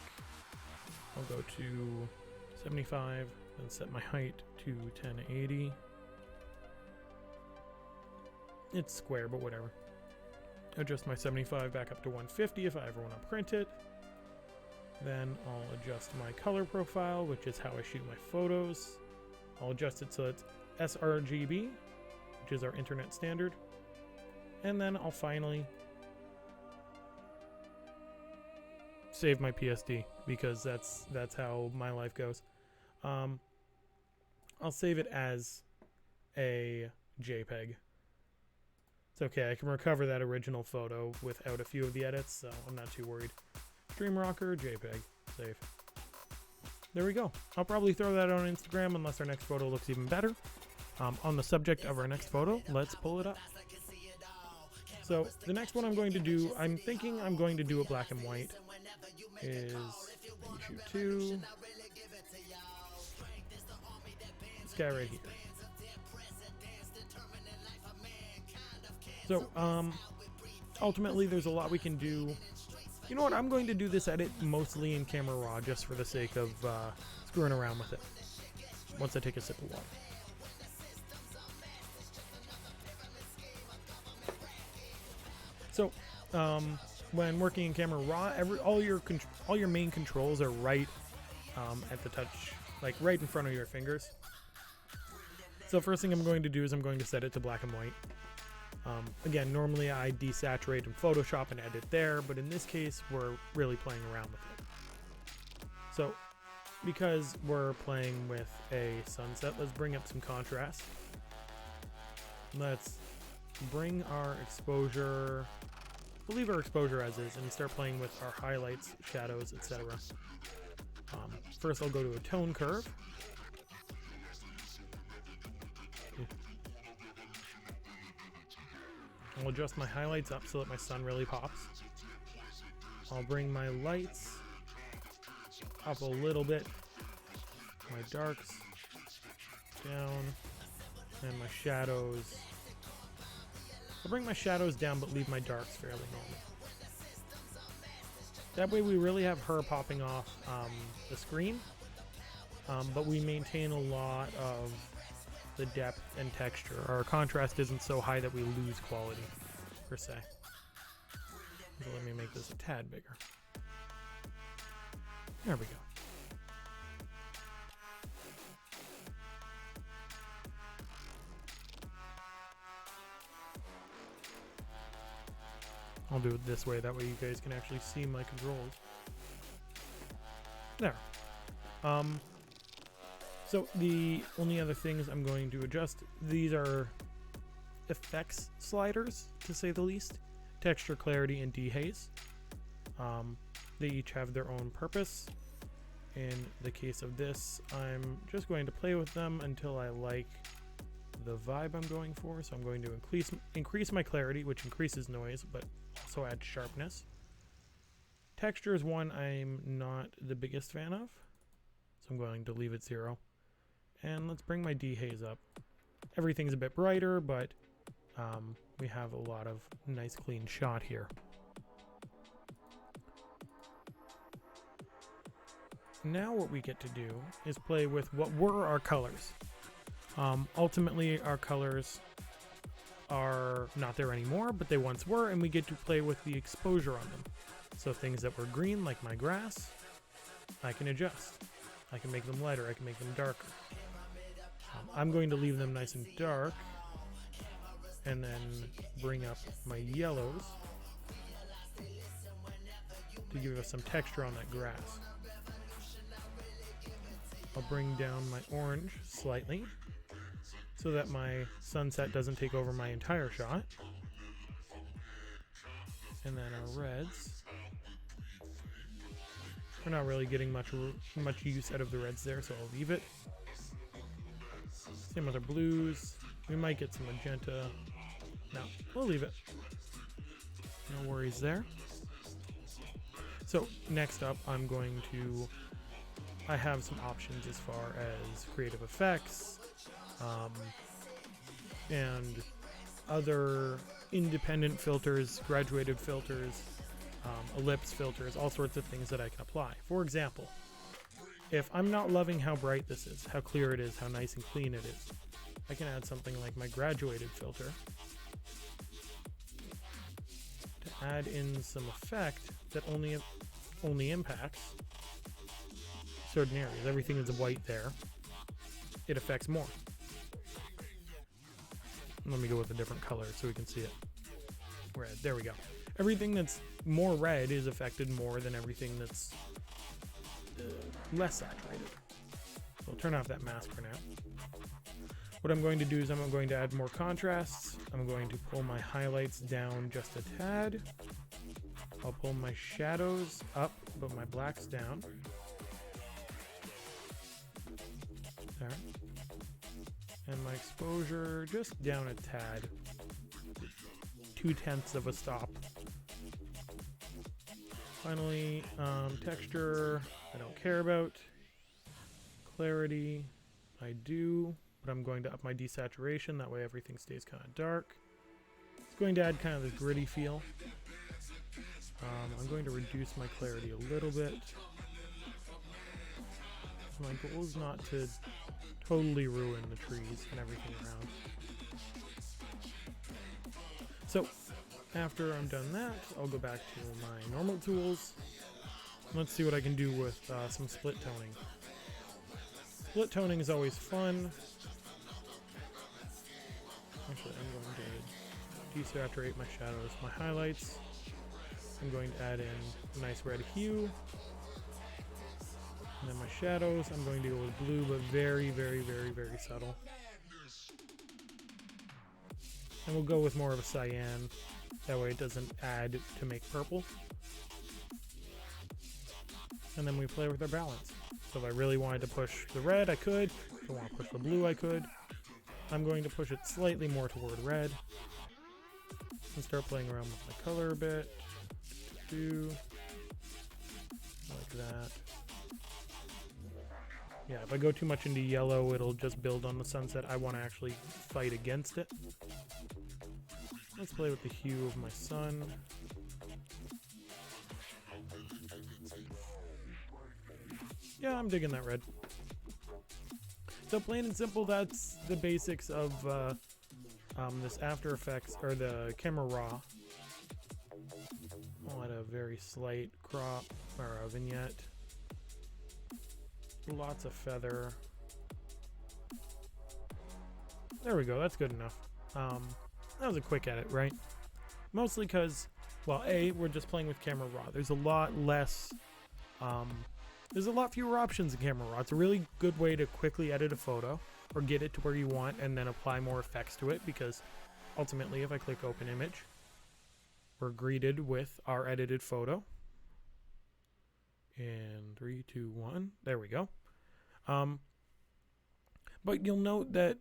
I'll go to 75 and set my height to 1080. It's square, but whatever. Adjust my 75 back up to 150 if I ever want to print it. Then I'll adjust my color profile, which is how I shoot my photos. I'll adjust it so it's sRGB, which is our internet standard. And then I'll finally save my PSD, because that's how my life goes. I'll save it as a JPEG. It's okay, I can recover that original photo without a few of the edits, so I'm not too worried. Stream Rocker, JPEG, save. There we go. I'll probably throw that on Instagram unless our next photo looks even better. On the subject of our next photo, let's pull it up. So the next one I'm going to do, I'm thinking I'm going to do a black and white, is shoot 2. This guy right here. So ultimately there's a lot we can do. You know what, I'm going to do this edit mostly in camera raw just for the sake of screwing around with it once I take a sip of water. So when working in camera raw, all your main controls are right at the touch, like right in front of your fingers. So first thing I'm going to do is I'm going to set it to black and white. Again, normally I desaturate in Photoshop and edit there, but in this case, we're really playing around with it. So, because we're playing with a sunset, let's bring up some contrast. Let's bring our exposure, we'll leave our exposure as is, and start playing with our highlights, shadows, etc. First, I'll go to a tone curve. I'll adjust my highlights up so that my sun really pops. I'll bring my lights up a little bit, my darks down, and my shadows. I'll bring my shadows down but leave my darks fairly normal. That way we really have her popping off the screen, but we maintain a lot of the depth and texture. Our contrast isn't so high that we lose quality, per se. So let me make this a tad bigger. There we go. I'll do it this way, that way you guys can actually see my controls. There. So the only other things I'm going to adjust, these are effects sliders, to say the least. Texture, clarity, and dehaze. They each have their own purpose. In the case of this, I'm just going to play with them until I like the vibe I'm going for. So I'm going to increase my clarity, which increases noise, but also adds sharpness. Texture is one I'm not the biggest fan of, so I'm going to leave it 0. And let's bring my dehaze up. Everything's a bit brighter, but we have a lot of nice clean shot here. Now what we get to do is play with what were our colors. Ultimately, our colors are not there anymore, but they once were, and we get to play with the exposure on them. So things that were green, like my grass, I can adjust. I can make them lighter, I can make them darker. I'm going to leave them nice and dark, and then bring up my yellows to give us some texture on that grass. I'll bring down my orange slightly so that my sunset doesn't take over my entire shot. And then our reds. We're not really getting much use out of the reds there, so I'll leave it. Same with our blues. We might get some magenta. No, we'll leave it. No worries there. So next up, I have some options as far as creative effects and other independent filters, graduated filters, ellipse filters, all sorts of things that I can apply. For example, if I'm not loving how bright this is, how clear it is, how nice and clean it is, I can add something like my graduated filter to add in some effect that only impacts certain areas. Everything is white there. It affects more. Let me go with a different color so we can see it. Red. There we go. Everything that's more red is affected more than everything that's less saturated. So I'll turn off that mask for now. What I'm going to do is I'm going to add more contrasts. I'm going to pull my highlights down just a tad. I'll pull my shadows up, but my blacks down. There. And my exposure just down a tad. 0.2 of a stop. Finally, texture, I don't care about. Clarity, I do, but I'm going to up my desaturation. That way everything stays kind of dark. It's going to add kind of this gritty feel. I'm going to reduce my clarity a little bit. My goal is not to totally ruin the trees and everything around. So, after I'm done that, I'll go back to my normal tools. Let's see what I can do with some split toning. Split toning is always fun. Actually, I'm going desaturate my shadows, my highlights. I'm going to add in a nice red hue. And then my shadows, I'm going to go with blue, but very, very, very, very subtle. And we'll go with more of a cyan. That way it doesn't add to make purple. And then we play with our balance. So if I really wanted to push the red, I could. If I want to push the blue, I could. I'm going to push it slightly more toward red. And start playing around with my color a bit. Like that. Yeah, if I go too much into yellow, it'll just build on the sunset. I want to actually fight against it. Let's play with the hue of my sun. Yeah, I'm digging that red. So plain and simple, that's the basics of this After Effects, or the Camera Raw. I'll add a very slight crop, or a vignette. Lots of feather. There we go, that's good enough. That was a quick edit, right? Mostly because, well, A, we're just playing with Camera Raw. There's a lot less, there's a lot fewer options in Camera Raw. It's a really good way to quickly edit a photo, or get it to where you want, and then apply more effects to it, because ultimately, if I click Open Image, we're greeted with our edited photo. And 3, 2, 1, there we go. But you'll note that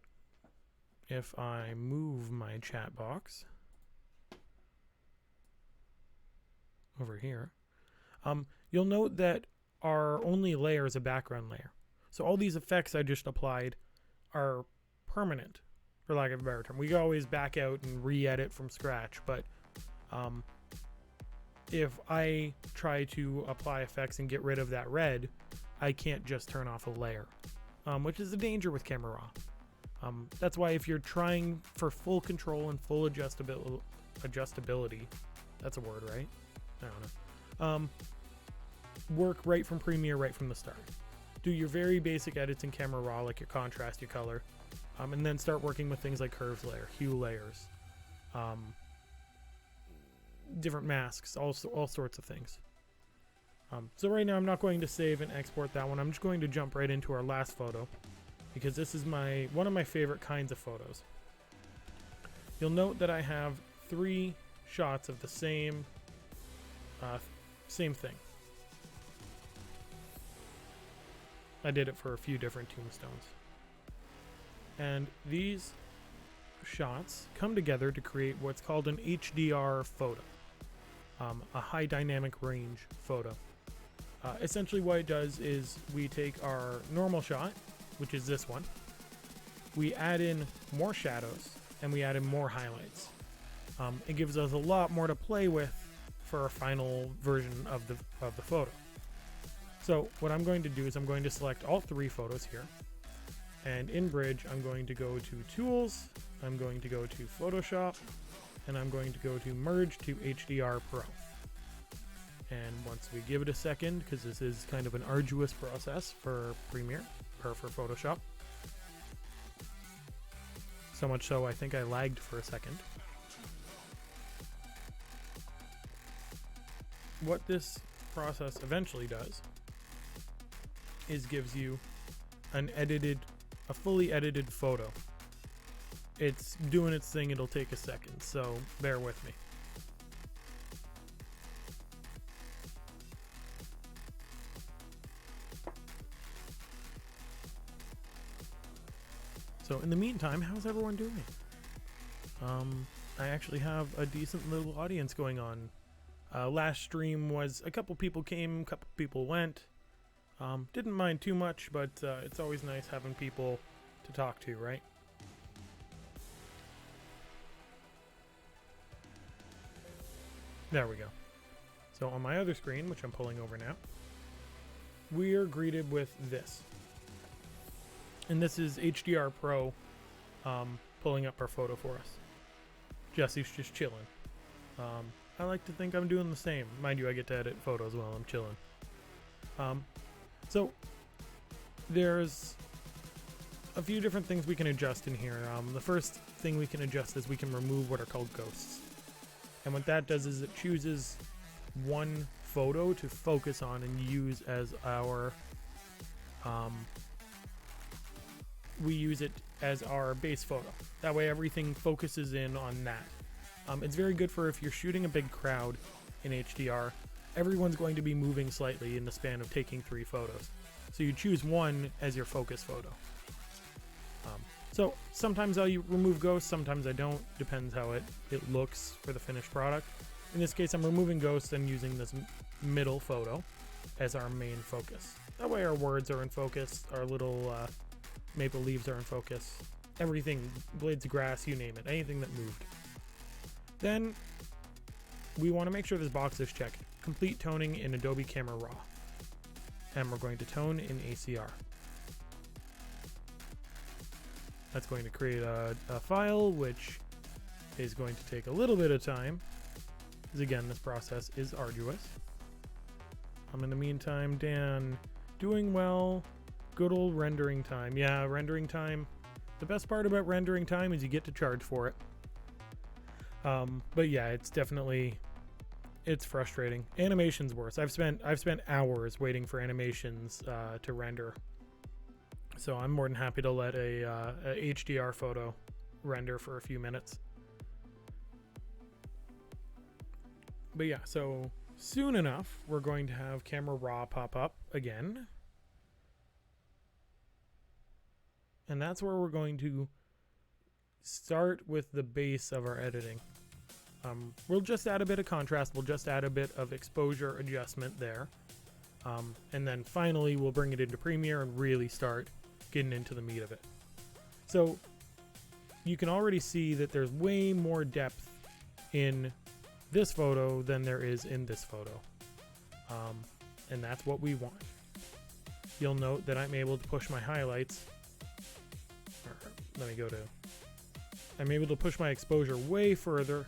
if I move my chat box over here, you'll note that our only layer is a background layer. So all these effects I just applied are permanent, for lack of a better term. We can always back out and re-edit from scratch, but if I try to apply effects and get rid of that red, I can't just turn off a layer, which is a danger with Camera Raw. That's why if you're trying for full control and full adjustability, that's a word, right? I don't know. Work right from Premiere, right from the start. Do your very basic edits in Camera Raw, like your contrast, your color, and then start working with things like curves layer, hue layers, different masks, all sorts of things. So right now I'm not going to save and export that one. I'm just going to jump right into our last photo, because this is one of my favorite kinds of photos. You'll note that I have 3 shots of the same thing. I did it for a few different tombstones. And these shots come together to create what's called an HDR photo, a high dynamic range photo. Essentially what it does is we take our normal shot, which is this one, we add in more shadows, and we add in more highlights. It gives us a lot more to play with for our final version of the photo. So what I'm going to do is I'm going to select all 3 photos here, and in Bridge I'm going to go to Tools, I'm going to go to Photoshop, and I'm going to go to Merge to HDR Pro. And once we give it a second, because this is kind of an arduous process for Premiere, or for Photoshop, so much so I think I lagged for a second. What this process eventually does is gives you a fully edited photo. It's doing its thing, it'll take a second, so bear with me. So in the meantime, how's everyone doing? I actually have a decent little audience going on. Last stream was a couple people came, a couple people went. Didn't mind too much, but it's always nice having people to talk to, right? There we go. So on my other screen, which I'm pulling over now, we are greeted with this. And this is HDR Pro pulling up our photo for us. Jesse's just chilling. I like to think I'm doing the same. Mind you, I get to edit photos while I'm chilling. So there's a few different things we can adjust in here. The first thing we can adjust is we can remove what are called ghosts. And what that does is it chooses one photo to focus on and use as our we use it as our base photo. That way everything focuses in on that. It's very good for if you're shooting a big crowd in HDR. Everyone's going to be moving slightly in the span of taking 3 photos. So you choose one as your focus photo. So sometimes I'll remove ghosts, sometimes I don't. Depends how it looks for the finished product. In this case, I'm removing ghosts and using this middle photo as our main focus. That way our words are in focus, our little maple leaves are in focus. Everything, blades of grass, you name it, anything that moved. Then we want to make sure this box is checked. Complete toning in Adobe Camera Raw. And we're going to tone in ACR. That's going to create a file, which is going to take a little bit of time, because again, this process is arduous. In the meantime, Dan, doing well. Good old rendering time. Yeah, rendering time. The best part about rendering time is you get to charge for it. But yeah, it's definitely, it's frustrating. Animation's worse. I've spent hours waiting for animations to render. So I'm more than happy to let a HDR photo render for a few minutes. But yeah, so soon enough, we're going to have Camera Raw pop up again. And that's where we're going to start with the base of our editing. We'll just add a bit of contrast. We'll just add a bit of exposure adjustment there. And then finally, we'll bring it into Premiere and really start getting into the meat of it. So you can already see that there's way more depth in this photo than there is in this photo. And that's what we want. You'll note that I'm able to push my highlights. I'm able to push my exposure way further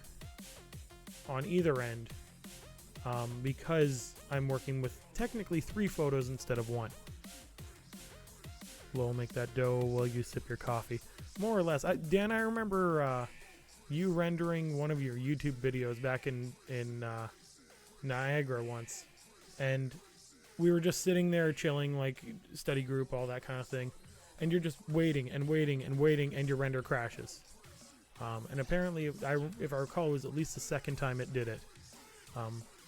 on either end because I'm working with technically 3 photos instead of 1. Lol, make that dough while you sip your coffee. More or less. Dan, I remember you rendering one of your YouTube videos back in Niagara once. And we were just sitting there chilling, like study group, all that kind of thing. And you're just waiting and waiting and waiting, and your render crashes. And apparently, if I recall, it was at least the second time it did it.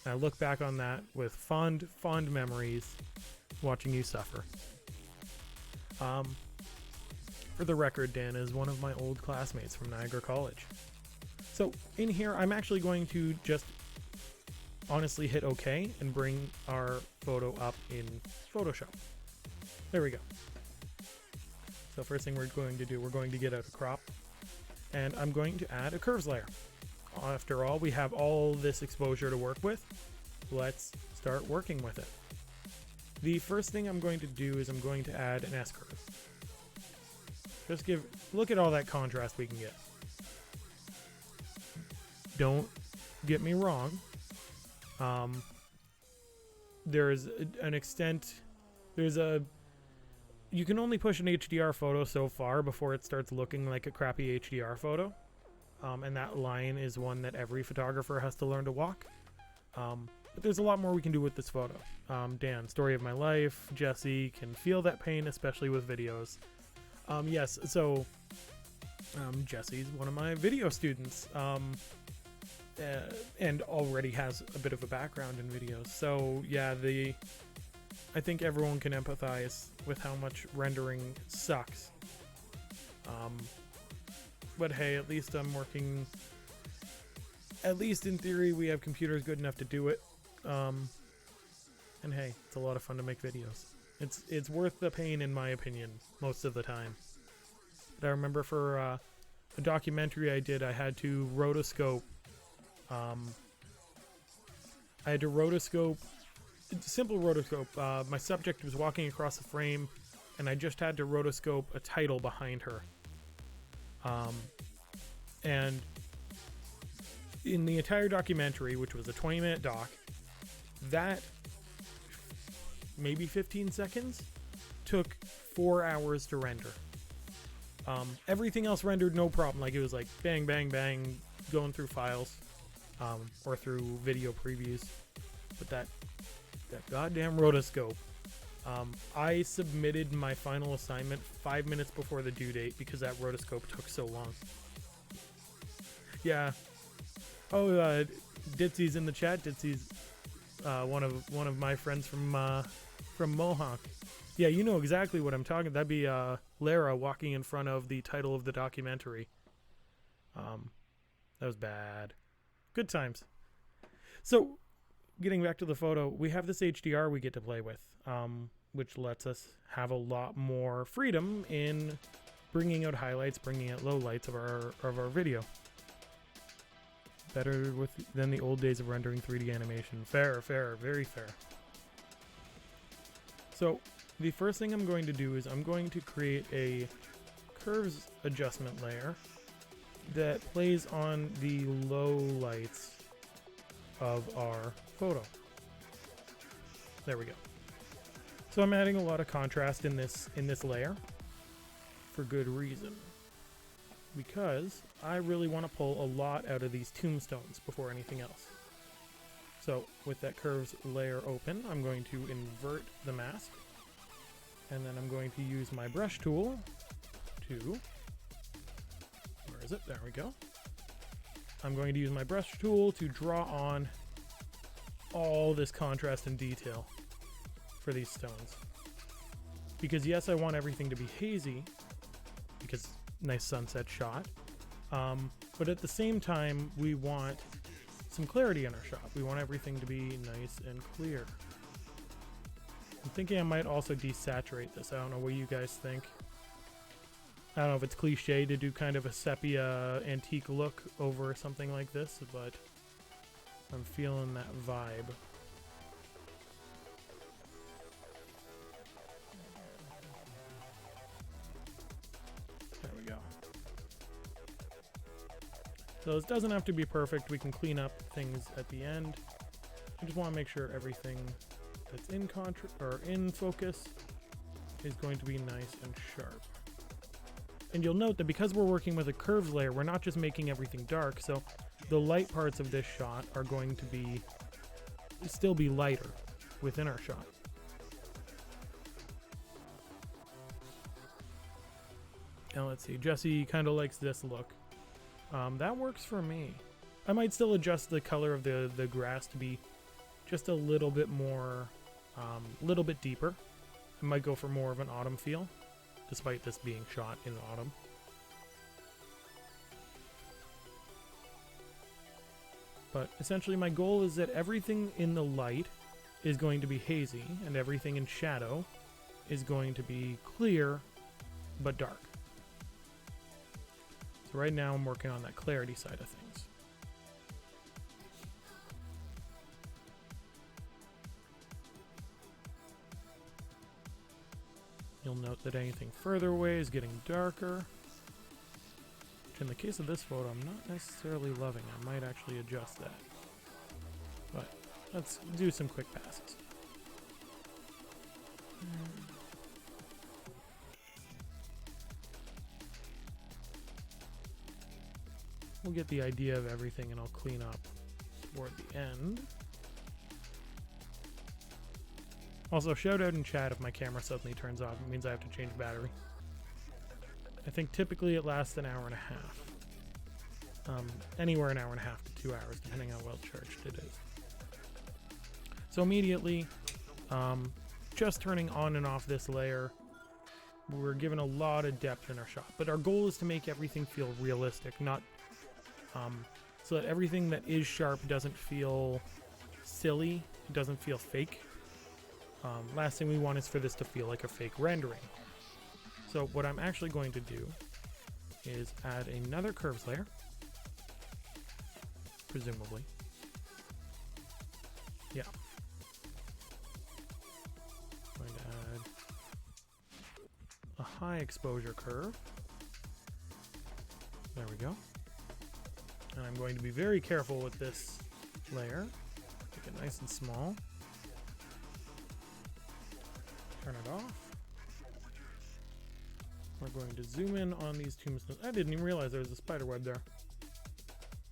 I look back on that with fond memories, watching you suffer. For the record, Dan is one of my old classmates from Niagara College. So in here, I'm actually going to just honestly hit OK and bring our photo up in Photoshop. There we go. So first thing we're going to do, we're going to get out a crop, and I'm going to add a curves layer. After all, we have all this exposure to work with. Let's start working with it. The first thing I'm going to do is I'm going to add an S-curve. Just look at all that contrast we can get. Don't get me wrong. There's an extent, you can only push an HDR photo so far before it starts looking like a crappy HDR photo. And that line is one that every photographer has to learn to walk. But there's a lot more we can do with this photo. Dan, story of my life. Jesse can feel that pain, especially with videos. Yes, so Jesse's one of my video students. And already has a bit of a background in videos. So yeah, I think everyone can empathize with how much rendering sucks. But hey, at least I'm working, at least in theory, we have computers good enough to do it. And hey, it's a lot of fun to make videos. It's worth the pain, in my opinion, most of the time. But I remember for a documentary I did, I had to rotoscope. Simple rotoscope. My subject was walking across the frame, and I just had to rotoscope a title behind her. And in the entire documentary, which was a 20-minute doc, that maybe 15 seconds took 4 hours to render. Everything else rendered no problem. Like, it was like bang, bang, bang, going through files, or through video previews. But that goddamn rotoscope. I submitted my final assignment 5 minutes before the due date because that rotoscope took so long. Yeah. Oh, Ditsy's in the chat. Ditsy's one of my friends from Mohawk. Yeah, you know exactly what I'm talking. That'd be Lara walking in front of the title of the documentary. That was bad. Good times. So, getting back to the photo, we have this HDR we get to play with, which lets us have a lot more freedom in bringing out highlights, bringing out lowlights of our video. Better than the old days of rendering 3D animation. Fair, very fair. So, the first thing I'm going to do is I'm going to create a curves adjustment layer that plays on the low lights of our photo. There we go. So I'm adding a lot of contrast in this layer for good reason, because I really want to pull a lot out of these tombstones before anything else. So with that curves layer open, I'm going to invert the mask, and then I'm going to use my brush tool to, where is it? There we go. I'm going to use my brush tool to draw on all this contrast and detail for these stones. Because yes, I want everything to be hazy, because nice sunset shot, but at the same time, we want some clarity in our shot. We want everything to be nice and clear. I'm thinking I might also desaturate this. I don't know what you guys think. I don't know if it's cliche to do kind of a sepia antique look over something like this, but I'm feeling that vibe. There we go. So this doesn't have to be perfect. We can clean up things at the end. I just want to make sure everything that's in focus is going to be nice and sharp. And you'll note that because we're working with a curves layer, we're not just making everything dark, so the light parts of this shot are going to still be lighter within our shot. Now let's see, Jesse kind of likes this look. That works for me. I might still adjust the color of the grass to be just a little bit more, little bit deeper. I might go for more of an autumn feel, despite this being shot in autumn. But essentially my goal is that everything in the light is going to be hazy, and everything in shadow is going to be clear but dark. So right now I'm working on that clarity side of things. You'll note that anything further away is getting darker, which in the case of this photo I'm not necessarily loving. I might actually adjust that. But let's do some quick passes. We'll get the idea of everything and I'll clean up toward the end. Also, shout out in chat if my camera suddenly turns off. It means I have to change battery. I think typically it lasts an hour and a half. Anywhere an hour and a half to 2 hours, depending on how well charged it is. So immediately, just turning on and off this layer, we're given a lot of depth in our shot. But our goal is to make everything feel realistic, not so that everything that is sharp doesn't feel silly, it doesn't feel fake. Last thing we want is for this to feel like a fake rendering. So what I'm actually going to do is add another curves layer, presumably. Yeah. I'm going to add a high exposure curve. There we go. And I'm going to be very careful with this layer. Make it nice and small. Turn it off. We're going to zoom in on these tombstones. I didn't even realize there was a spider web there.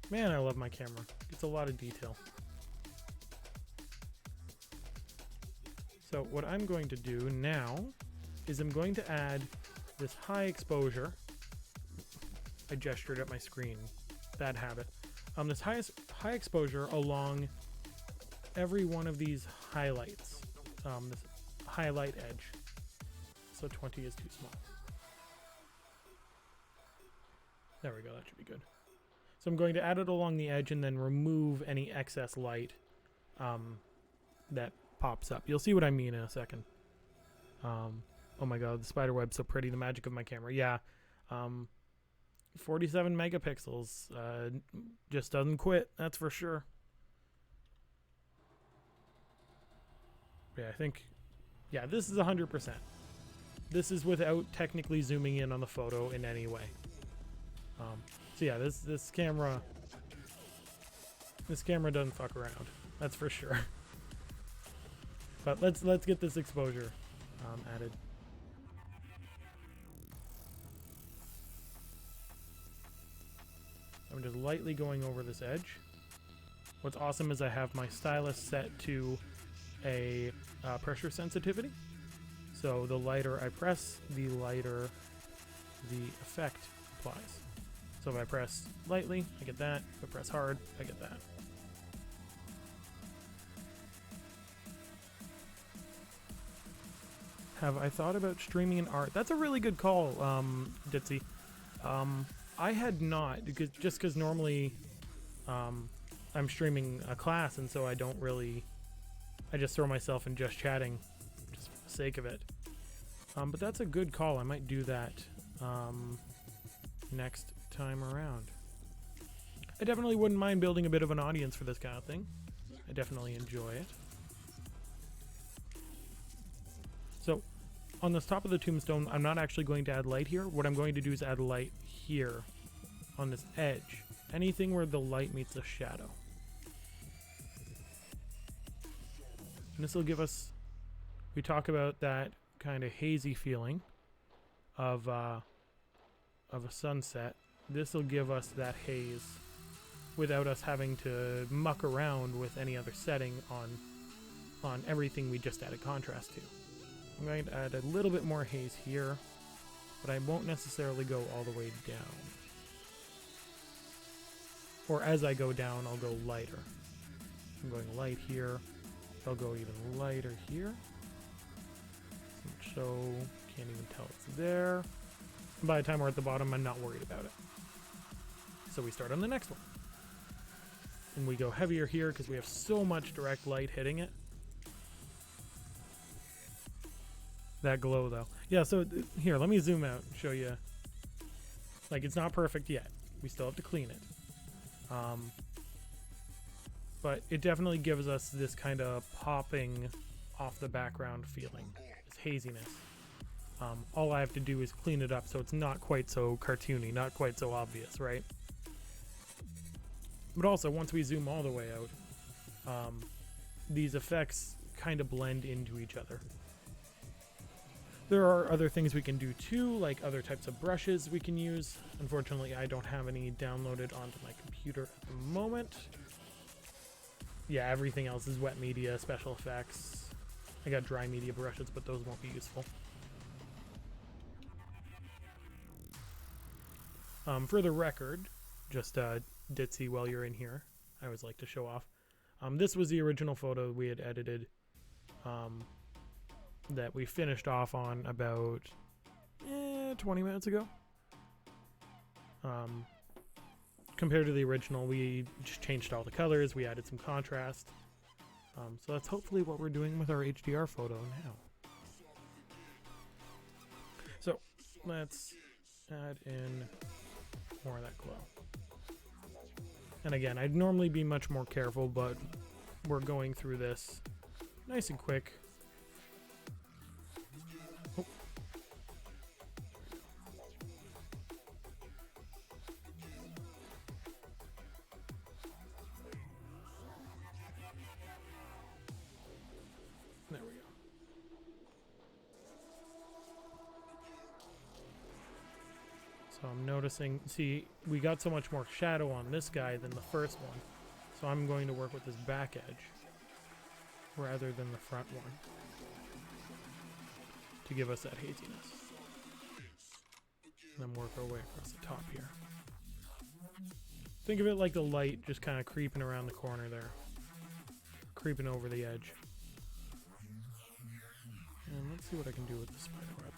Man, I love my camera. It's a lot of detail. So what I'm going to do now is I'm going to add this high exposure. I gestured at my screen. Bad habit. This high exposure along every one of these highlights. This highlight edge. So 20 is too small. There we go, that should be good. So I'm going to add it along the edge and then remove any excess light that pops up. You'll see what I mean in a second. Oh my god, the spider web's so pretty, the magic of my camera. Yeah, 47 megapixels, just doesn't quit, that's for sure. Yeah, I think, yeah, this is 100%. This is without technically zooming in on the photo in any way. So yeah, this camera doesn't fuck around, that's for sure. But let's get this exposure added. I'm just lightly going over this edge. What's awesome is I have my stylus set to a pressure sensitivity. So the lighter I press, the lighter the effect applies. So if I press lightly, I get that. If I press hard, I get that. Have I thought about streaming an art? That's a really good call, Ditzy. I had not, because normally I'm streaming a class, and so I don't really, I just throw myself in just chatting just for the sake of it. But that's a good call. I might do that next time around. I definitely wouldn't mind building a bit of an audience for this kind of thing. I definitely enjoy it. So on the top of the tombstone, I'm not actually going to add light here. What I'm going to do is add light here on this edge. Anything where the light meets the shadow. And this will give us, we talk about that kind of hazy feeling of a sunset. This will give us that haze without us having to muck around with any other setting on everything we just added contrast to. I'm going to add a little bit more haze here, but I won't necessarily go all the way down. Or as I go down, I'll go lighter. I'm going light here. I'll go even lighter here. So, can't even tell it's there. And by the time we're at the bottom, I'm not worried about it. So we start on the next one. And we go heavier here because we have so much direct light hitting it. That glow though. Yeah, so here, let me zoom out and show you. Like, it's not perfect yet. We still have to clean it. But it definitely gives us this kind of popping off the background feeling, this haziness. All I have to do is clean it up so it's not quite so cartoony, not quite so obvious, right? But also, once we zoom all the way out, these effects kind of blend into each other. There are other things we can do too, like other types of brushes we can use. Unfortunately, I don't have any downloaded onto my computer at the moment. Yeah, everything else is wet media, special effects. I got dry media brushes, but those won't be useful. For the record, just Ditzy while you're in here, I always like to show off. This was the original photo we had edited that we finished off on about 20 minutes ago. Compared to the original, we just changed all the colors, we added some contrast. So that's hopefully what we're doing with our HDR photo now. So let's add in more of that glow. And again, I'd normally be much more careful, but we're going through this nice and quick. Oh. There we go. So I'm noticing, see, we got so much more shadow on this guy than the first one. So I'm going to work with this back edge rather than the front one to give us that haziness. And then work our way across the top here. Think of it like the light just kind of creeping around the corner there. Creeping over the edge. And let's see what I can do with the spider web.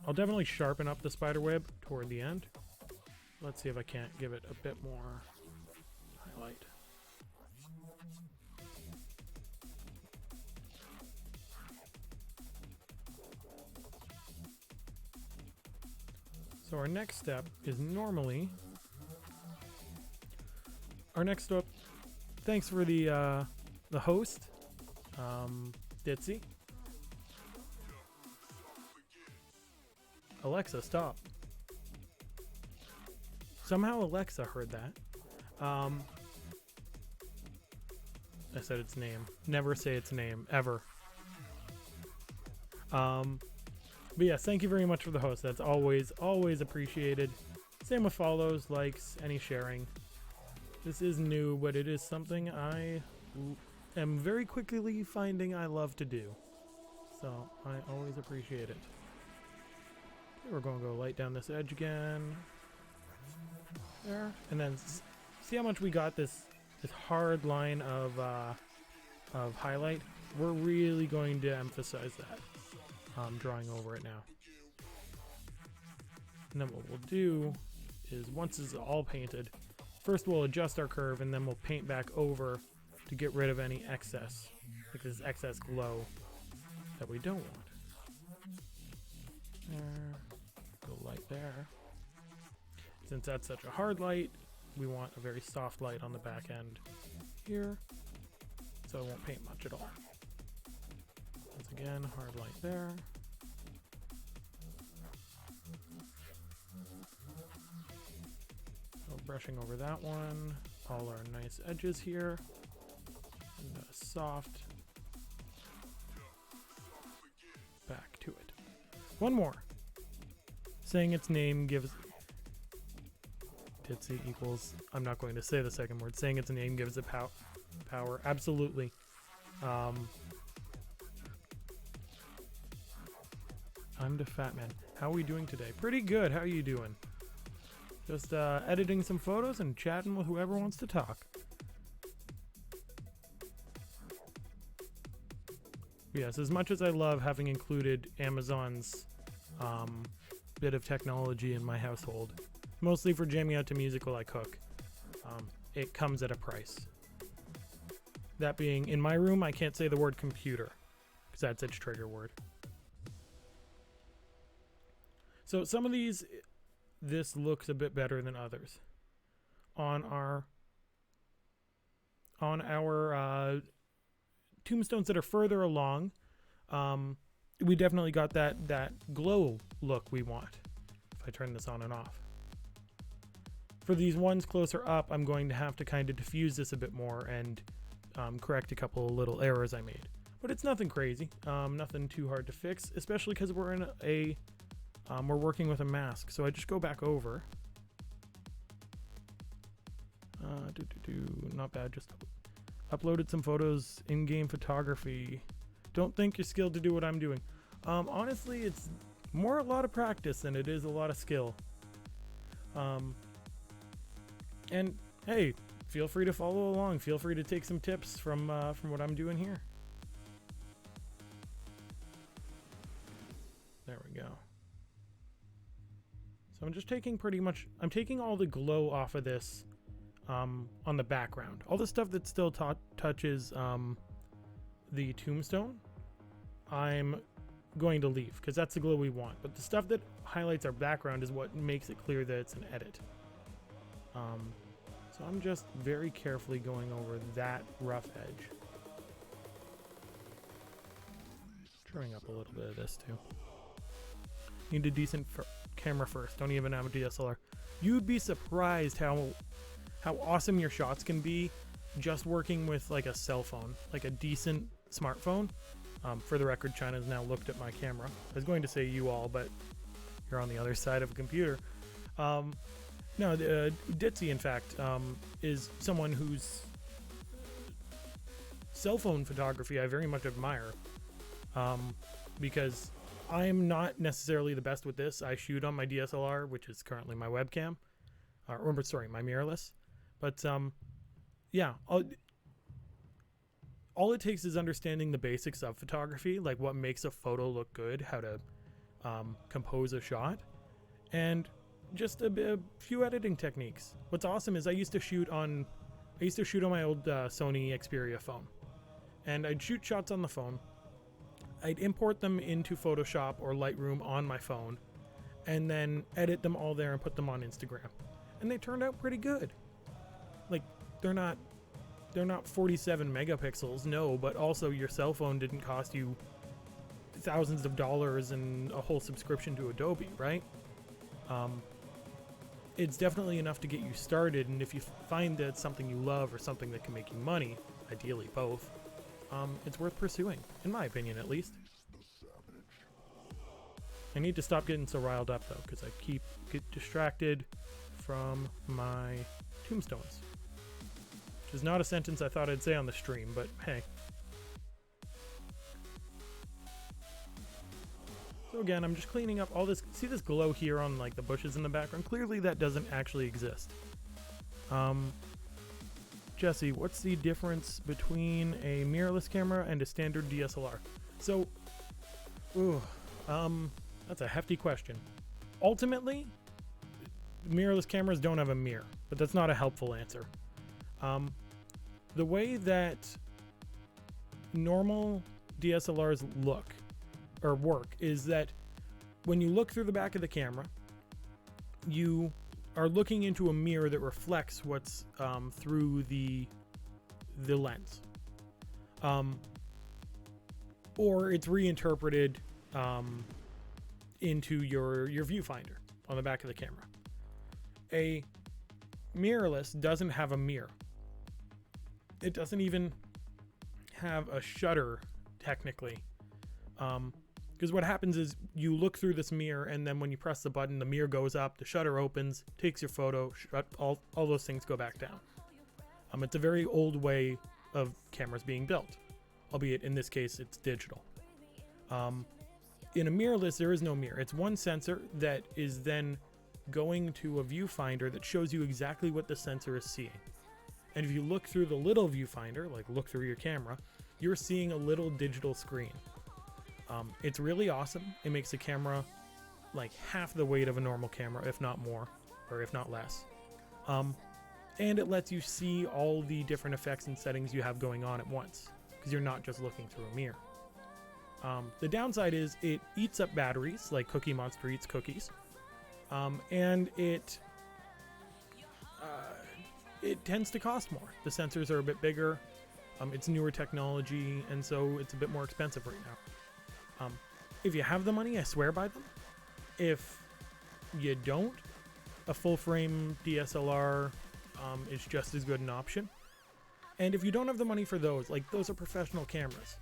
I'll definitely sharpen up the spider web toward the end. Let's see if I can't give it a bit more highlight. So our next step is normally... Our next step, thanks for the host, Ditzy. Alexa, stop. Somehow Alexa heard that. I said its name. Never say its name, ever. But yes, thank you very much for the host. That's always appreciated. Same with follows, likes, any sharing. This is new, but it is something I am very quickly finding I love to do. So I always appreciate it. Okay, we're going to go light down this edge again. There. And then see how much we got this hard line of highlight? We're really going to emphasize that. Drawing over it now. And then what we'll do is once it's all painted, first we'll adjust our curve and then we'll paint back over to get rid of any excess, like this excess glow that we don't want. There, go light there. Since that's such a hard light, we want a very soft light on the back end here, so it won't paint much at all. Once again, hard light there. So brushing over that one, all our nice edges here, and soft. Back to it. One more. Saying its name gives... Ditzy equals... I'm not going to say the second word. Saying its name gives it power. Absolutely. I'm the Fat Man. How are we doing today? Pretty good. How are you doing? Just editing some photos and chatting with whoever wants to talk. Yes, as much as I love having included Amazon's bit of technology in my household, mostly for jamming out to music while I cook, it comes at a price. That being, in my room, I can't say the word computer, because that's its trigger word. So some of these, this looks a bit better than others. On our tombstones that are further along, we definitely got that glow look we want. If I turn this on and off. For these ones closer up, I'm going to have to kind of diffuse this a bit more and correct a couple of little errors I made. But it's nothing crazy, nothing too hard to fix, especially because we're in we're working with a mask. So I just go back over. Not bad, just uploaded some photos, in-game photography. Don't think you're skilled to do what I'm doing. Honestly, it's more a lot of practice than it is a lot of skill. And hey, feel free to follow along. Feel free to take some tips from what I'm doing here. There we go. So I'm just taking I'm taking all the glow off of this on the background. All the stuff that still touches the tombstone, I'm going to leave because that's the glow we want. But the stuff that highlights our background is what makes it clear that it's an edit. So I'm just very carefully going over that rough edge. Trimming up a little bit of this too. Need a decent camera first. Don't even have a DSLR. You'd be surprised how awesome your shots can be just working with like a cell phone, like a decent smartphone. For the record, China's now looked at my camera. I was going to say you all, but you're on the other side of a computer. No, Ditzy, in fact, is someone whose cell phone photography I very much admire, because I'm not necessarily the best with this. I shoot on my DSLR, which is currently my webcam, or sorry, my mirrorless. But yeah, all it takes is understanding the basics of photography, like what makes a photo look good, how to compose a shot, and just a few editing techniques. What's awesome is I used to shoot on my old Sony Xperia phone, and I'd shoot shots on the phone. I'd import them into Photoshop or Lightroom on my phone, and then edit them all there and put them on Instagram. And they turned out pretty good. Like, they're not 47 megapixels, no, but also your cell phone didn't cost you thousands of dollars and a whole subscription to Adobe, right? It's definitely enough to get you started, and if you find that it's something you love or something that can make you money, ideally both, it's worth pursuing, in my opinion at least. I need to stop getting so riled up though, because I get distracted from my tombstones. Which is not a sentence I thought I'd say on the stream, but hey. So again, I'm just cleaning up all this. See this glow here on like the bushes in the background? Clearly that doesn't actually exist. Jesse, what's the difference between a mirrorless camera and a standard DSLR? So, that's a hefty question. Ultimately, mirrorless cameras don't have a mirror, but that's not a helpful answer. The way that normal DSLRs look or work is that when you look through the back of the camera, you are looking into a mirror that reflects what's through the lens, or it's reinterpreted into your viewfinder on the back of the camera. A mirrorless doesn't have a mirror. It doesn't even have a shutter technically, because what happens is you look through this mirror, and then when you press the button, the mirror goes up, the shutter opens, takes your photo, all those things go back down. It's a very old way of cameras being built, albeit in this case it's digital. In a mirrorless, there is no mirror. It's one sensor that is then going to a viewfinder that shows you exactly what the sensor is seeing. And if you look through the little viewfinder, like look through your camera, you're seeing a little digital screen. It's really awesome. It makes the camera like half the weight of a normal camera, if not more, or if not less. And it lets you see all the different effects and settings you have going on at once, because you're not just looking through a mirror. The downside is it eats up batteries, like Cookie Monster eats cookies, and it tends to cost more. The sensors are a bit bigger, it's newer technology, and so it's a bit more expensive right now. If you have the money, I swear by them. If you don't, a full-frame DSLR is just as good an option. And if you don't have the money for those, like those are professional cameras.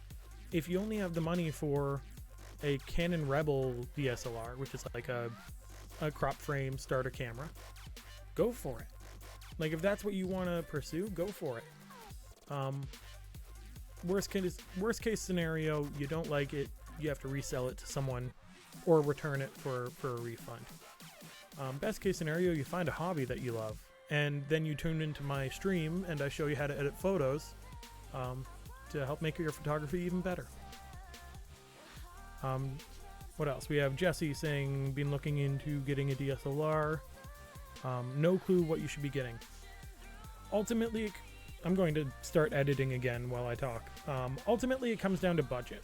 If you only have the money for a Canon Rebel DSLR, which is like a crop frame starter camera, go for it. Like if that's what you want to pursue, go for it. Worst case scenario, you don't like it, you have to resell it to someone or return it for a refund. Best case scenario, you find a hobby that you love, and then you tune into my stream and I show you how to edit photos to help make your photography even better. What else? We have Jesse saying, been looking into getting a DSLR. No clue what you should be getting. Ultimately, I'm going to start editing again while I talk. Ultimately, it comes down to budget.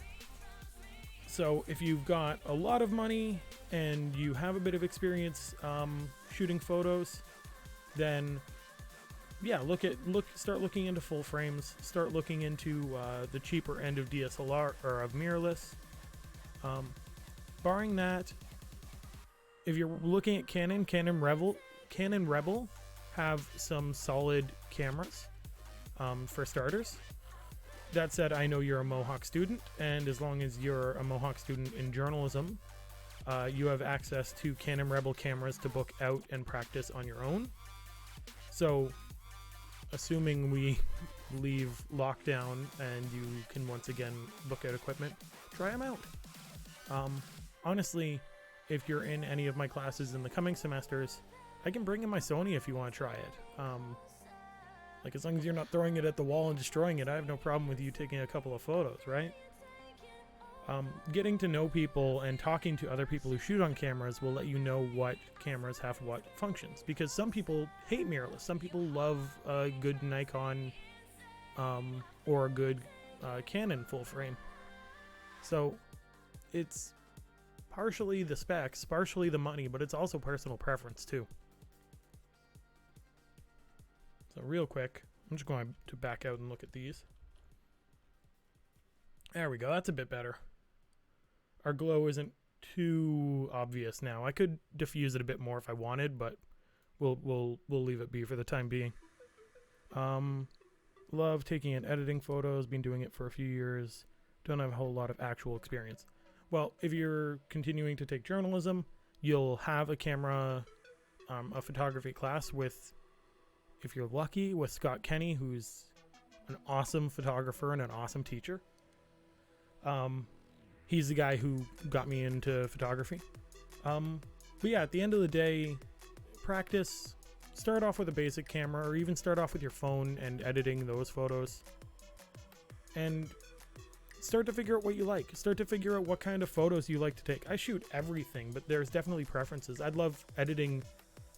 So if you've got a lot of money and you have a bit of experience shooting photos, then yeah, start looking into full frames. Start looking into the cheaper end of DSLR or of mirrorless. Barring that, if you're looking at Canon Rebel have some solid cameras for starters. That said, I know you're a Mohawk student, and as long as you're a Mohawk student in journalism, you have access to Canon Rebel cameras to book out and practice on your own. So, assuming we leave lockdown and you can once again book out equipment, try them out. Honestly, if you're in any of my classes in the coming semesters, I can bring in my Sony if you want to try it. Like, as long as you're not throwing it at the wall and destroying it, I have no problem with you taking a couple of photos, right? Getting to know people and talking to other people who shoot on cameras will let you know what cameras have what functions. Because some people hate mirrorless. Some people love a good Nikon or a good Canon full frame. So it's partially the specs, partially the money, but it's also personal preference too. So real quick, I'm just going to back out and look at these. There we go. That's a bit better. Our glow isn't too obvious now. I could diffuse it a bit more if I wanted, but we'll leave it be for the time being. Love taking and editing photos. Been doing it for a few years. Don't have a whole lot of actual experience. Well, if you're continuing to take journalism, you'll have a camera, a photography class with, if you're lucky, with Scott Kenny, who's an awesome photographer and an awesome teacher. He's the guy who got me into photography. But yeah, at the end of the day, practice. Start off with a basic camera, or even start off with your phone and editing those photos. And start to figure out what you like. Start to figure out what kind of photos you like to take. I shoot everything, but there's definitely preferences. I'd love editing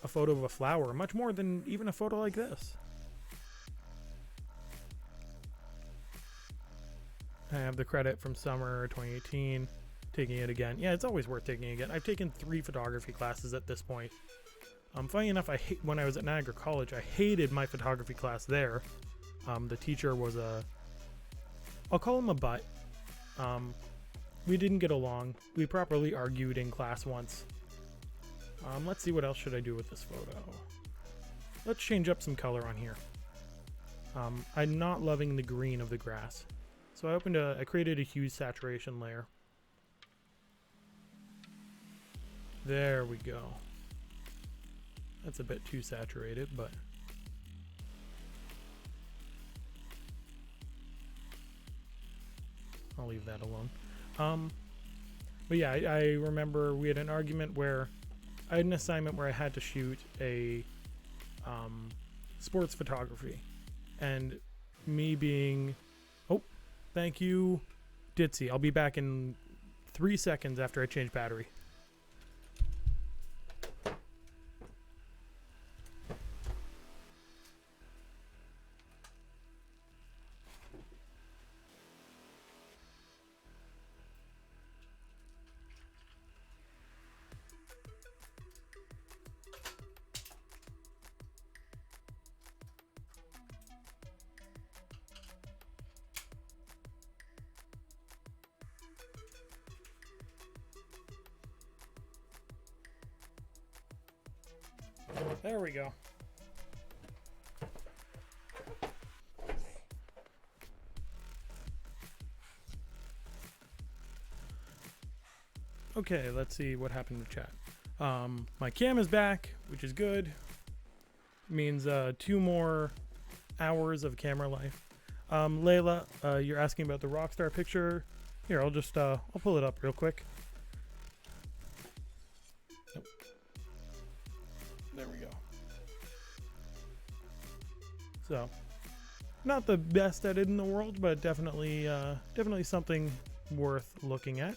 a photo of a flower much more than even a photo like this. I have the credit from summer 2018, taking it again. Yeah, it's always worth taking it again. I've taken 3 photography classes at this point. Funny enough, when I was at Niagara College, I hated my photography class there. The teacher was I'll call him a butt. We didn't get along. We properly argued in class once. Let's see, what else should I do with this photo? Let's change up some color on here. I'm not loving the green of the grass. So I created a hue saturation layer. There we go. That's a bit too saturated, but I'll leave that alone. But yeah, I remember we had an argument where I had an assignment where I had to shoot a sports photography, and me being, oh, thank you, Ditzy. I'll be back in 3 seconds after I change battery. There we go. Okay, let's see what happened to chat. My cam is back, which is good. Means 2 more hours of camera life. Layla, you're asking about the Rockstar picture. Here, I'll just I'll pull it up real quick. Nope. There we go. So, not the best edit in the world, but definitely definitely something worth looking at.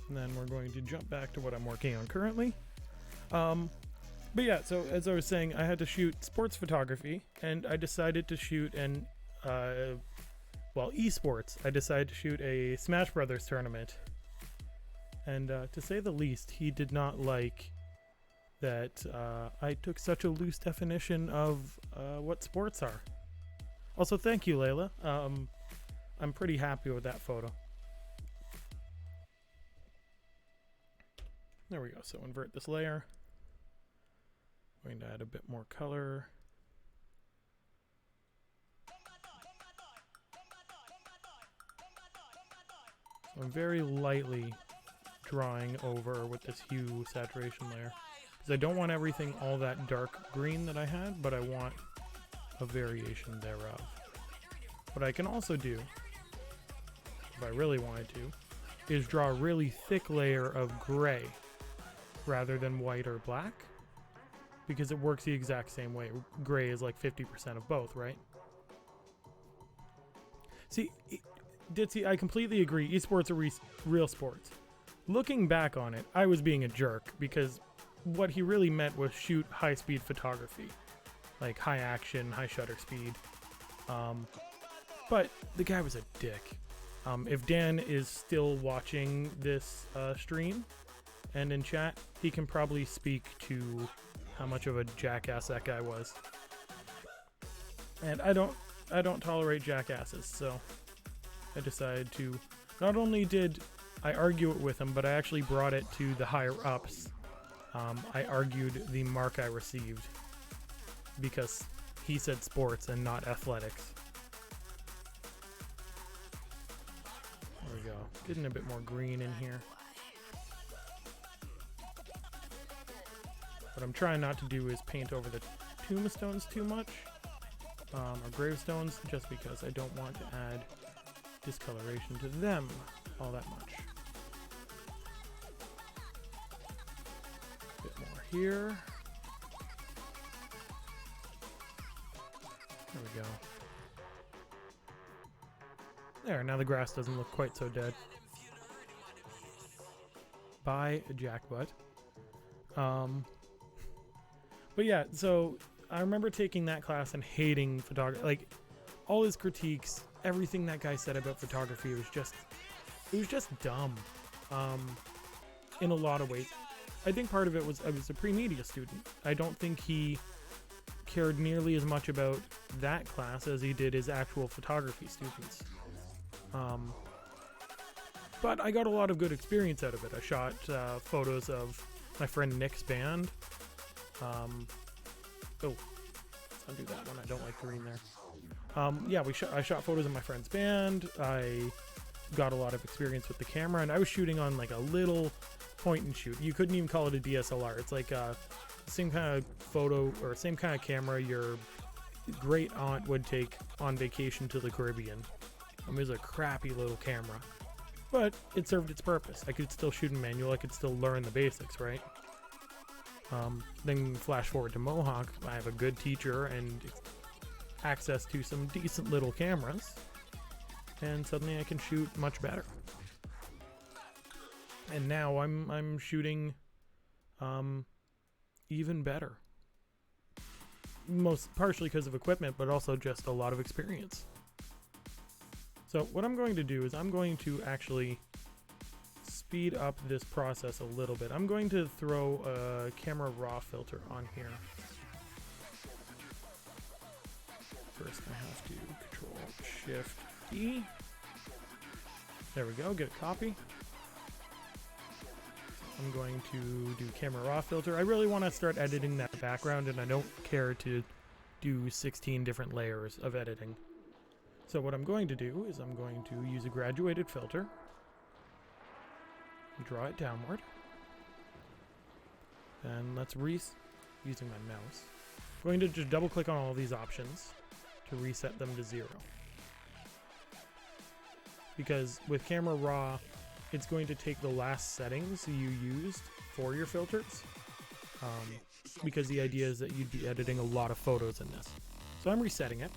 And then we're going to jump back to what I'm working on currently. But yeah, so as I was saying, I had to shoot sports photography, and I decided to shoot an esports. I decided to shoot a Smash Brothers tournament. And to say the least, he did not like that I took such a loose definition of what sports are. Also, thank you, Layla. I'm pretty happy with that photo. There we go. So invert this layer. Going to add a bit more color. So I'm very lightly drawing over with this hue saturation layer. Because I don't want everything all that dark green that I had, but I want a variation thereof. What I can also do, if I really wanted to, is draw a really thick layer of gray rather than white or black, because it works the exact same way. Gray is like 50% of both, right? See, Ditzy, I completely agree. Esports are real sports. Looking back on it, I was being a jerk, because what he really meant was shoot high-speed photography. Like high action, high shutter speed. But the guy was a dick. If Dan is still watching this stream and in chat, he can probably speak to how much of a jackass that guy was. And I don't tolerate jackasses, so I decided to, not only did I argue it with him, but I actually brought it to the higher ups. I argued the mark I received because he said sports and not athletics. There we go. Getting a bit more green in here. What I'm trying not to do is paint over the tombstones too much, or gravestones, just because I don't want to add discoloration to them all that much. A bit more here. There we go. There, now the grass doesn't look quite so dead. Bye, jackbutt. But yeah, so I remember taking that class and hating photography. Like, all his critiques, everything that guy said about photography was just dumb. In a lot of ways. I think part of it was I was a pre-media student. I don't think he cared nearly as much about that class as he did his actual photography students. But I got a lot of good experience out of it. I shot photos of my friend Nick's band. Oh, let's undo that one. I don't like green there. Yeah, I shot photos of my friend's band. I got a lot of experience with the camera, and I was shooting on like a little point and shoot. You couldn't even call it a DSLR. It's like same kind of photo or same kind of camera your great aunt would take on vacation to the Caribbean. It was a crappy little camera, but it served its purpose. I could still shoot in manual. I could still learn the basics, right? Then flash forward to Mohawk. I have a good teacher and access to some decent little cameras, and suddenly I can shoot much better. And now I'm shooting even better. Most partially because of equipment, but also just a lot of experience. So what I'm going to do is I'm going to actually speed up this process a little bit. I'm going to throw a camera raw filter on here. First I have to Control Shift E. There we go, get a copy. I'm going to do camera raw filter. I really want to start editing that background, and I don't care to do 16 different layers of editing. So what I'm going to do is I'm going to use a graduated filter, draw it downward, and let's using my mouse. I'm going to just double click on all these options to reset them to 0. Because with camera raw, it's going to take the last settings you used for your filters, because the idea is that you'd be editing a lot of photos in this. So I'm resetting it,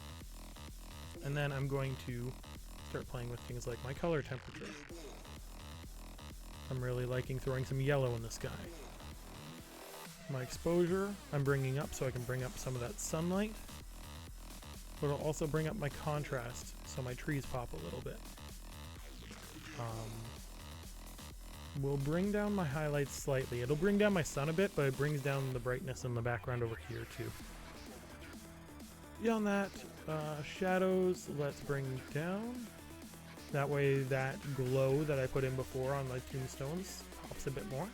and then I'm going to start playing with things like my color temperature. I'm really liking throwing some yellow in the sky. My exposure I'm bringing up so I can bring up some of that sunlight, but it'll also bring up my contrast so my trees pop a little bit. We'll bring down my highlights slightly. It'll bring down my sun a bit, but it brings down the brightness in the background over here too. Beyond that, shadows, let's bring down. That way that glow that I put in before on my tombstones pops a bit more.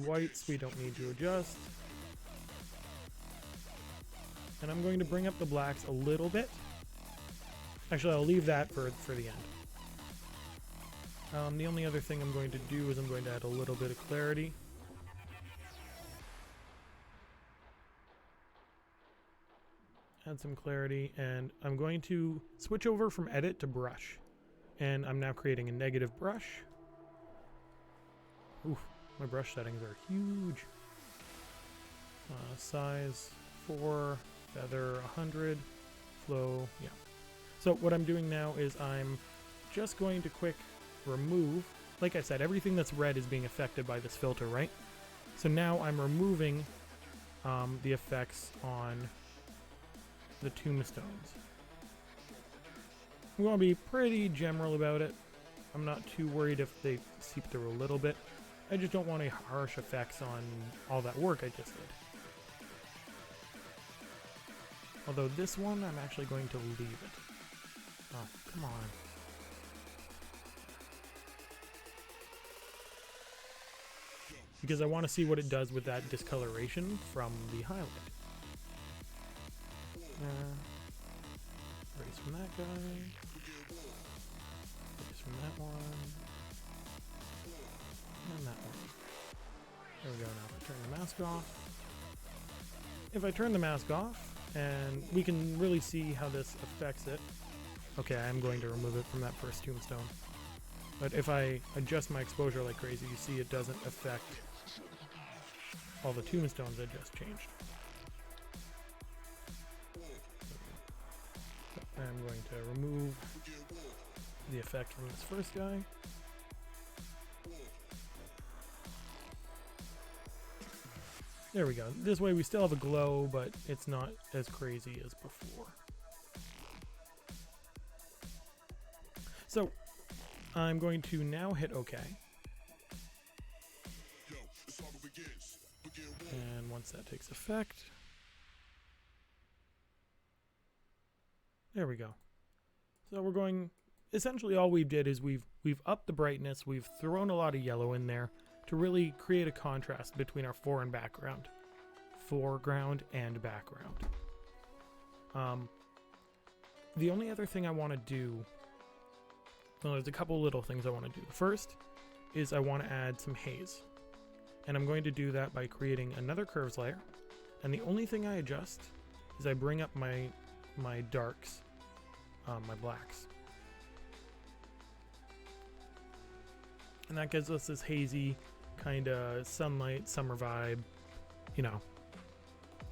Whites we don't need to adjust. And I'm going to bring up the blacks a little bit. Actually, I'll leave that for the end. The only other thing I'm going to do is I'm going to add a little bit of clarity. Add some clarity, and I'm going to switch over from edit to brush. And I'm now creating a negative brush. Oof, my brush settings are huge. Size 4, feather 100, flow, yeah. So what I'm doing now is I'm just going to quick remove. Like I said, everything that's red is being affected by this filter, right? So now I'm removing the effects on the tombstones. I'm going to be pretty general about it. I'm not too worried if they seep through a little bit. I just don't want any harsh effects on all that work I just did. Although this one, I'm actually going to leave it. Oh, come on. Because I want to see what it does with that discoloration from the highlight. Erase from that guy. Erase from that one. And that one. There we go. Now if I turn the mask off. If I turn the mask off, and we can really see how this affects it. Okay, I'm going to remove it from that first tombstone. But if I adjust my exposure like crazy, you see it doesn't affect all the tombstones I just changed. I'm going to remove the effect from this first guy. There we go. This way we still have a glow, but it's not as crazy as before. So I'm going to now hit OK. And once that takes effect, there we go. So we're going, essentially all we did is we've upped the brightness, we've thrown a lot of yellow in there to really create a contrast between our foreground and background. The only other thing I want to do, well, there's a couple little things I want to do. First is I want to add some haze. And I'm going to do that by creating another curves layer. And the only thing I adjust is I bring up my darks, my blacks. And that gives us this hazy kind of sunlight, summer vibe, you know,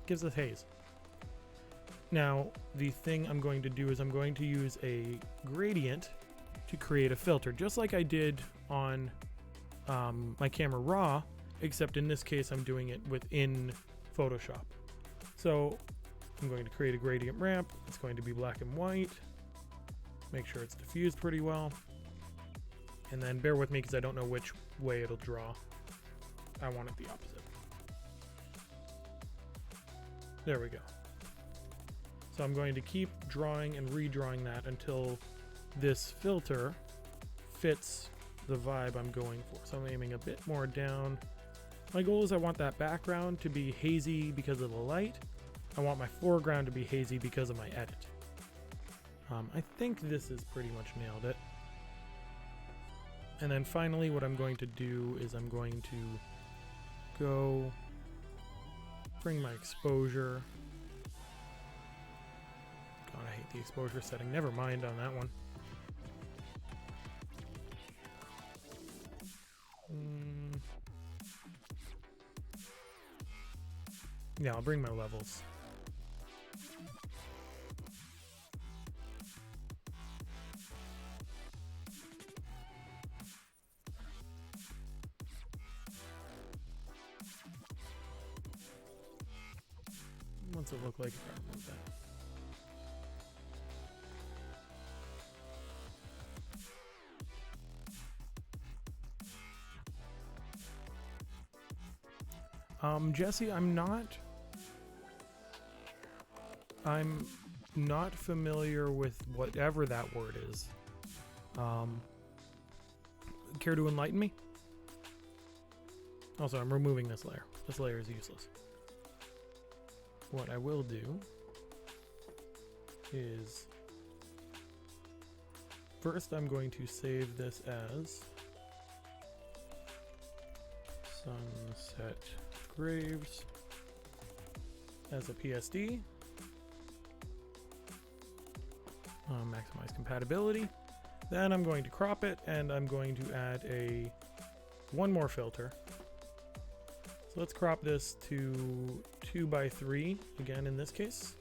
gives us haze. Now, the thing I'm going to do is I'm going to use a gradient to create a filter, just like I did on my camera raw, except in this case I'm doing it within Photoshop. So I'm going to create a gradient ramp. It's going to be black and white. Make sure it's diffused pretty well. And then bear with me because I don't know which way it'll draw. I want it the opposite. There we go. So I'm going to keep drawing and redrawing that until this filter fits the vibe I'm going for. So I'm aiming a bit more down. My goal is I want that background to be hazy because of the light. I want my foreground to be hazy because of my edit. I think this is pretty much nailed it. And then finally what I'm going to do is I'm going to go bring my exposure. God, I hate the exposure setting. Never mind on that one. Yeah, I'll bring my levels. What's it look like if I remove that? Jesse, I'm not familiar with whatever that word is. Care to enlighten me? Also, I'm removing this layer. This layer is useless. What I will do is first I'm going to save this as Sunset Graves as a PSD. Maximize compatibility. Then I'm going to crop it, and I'm going to add one more filter. So let's crop this to 2:3 again in this case.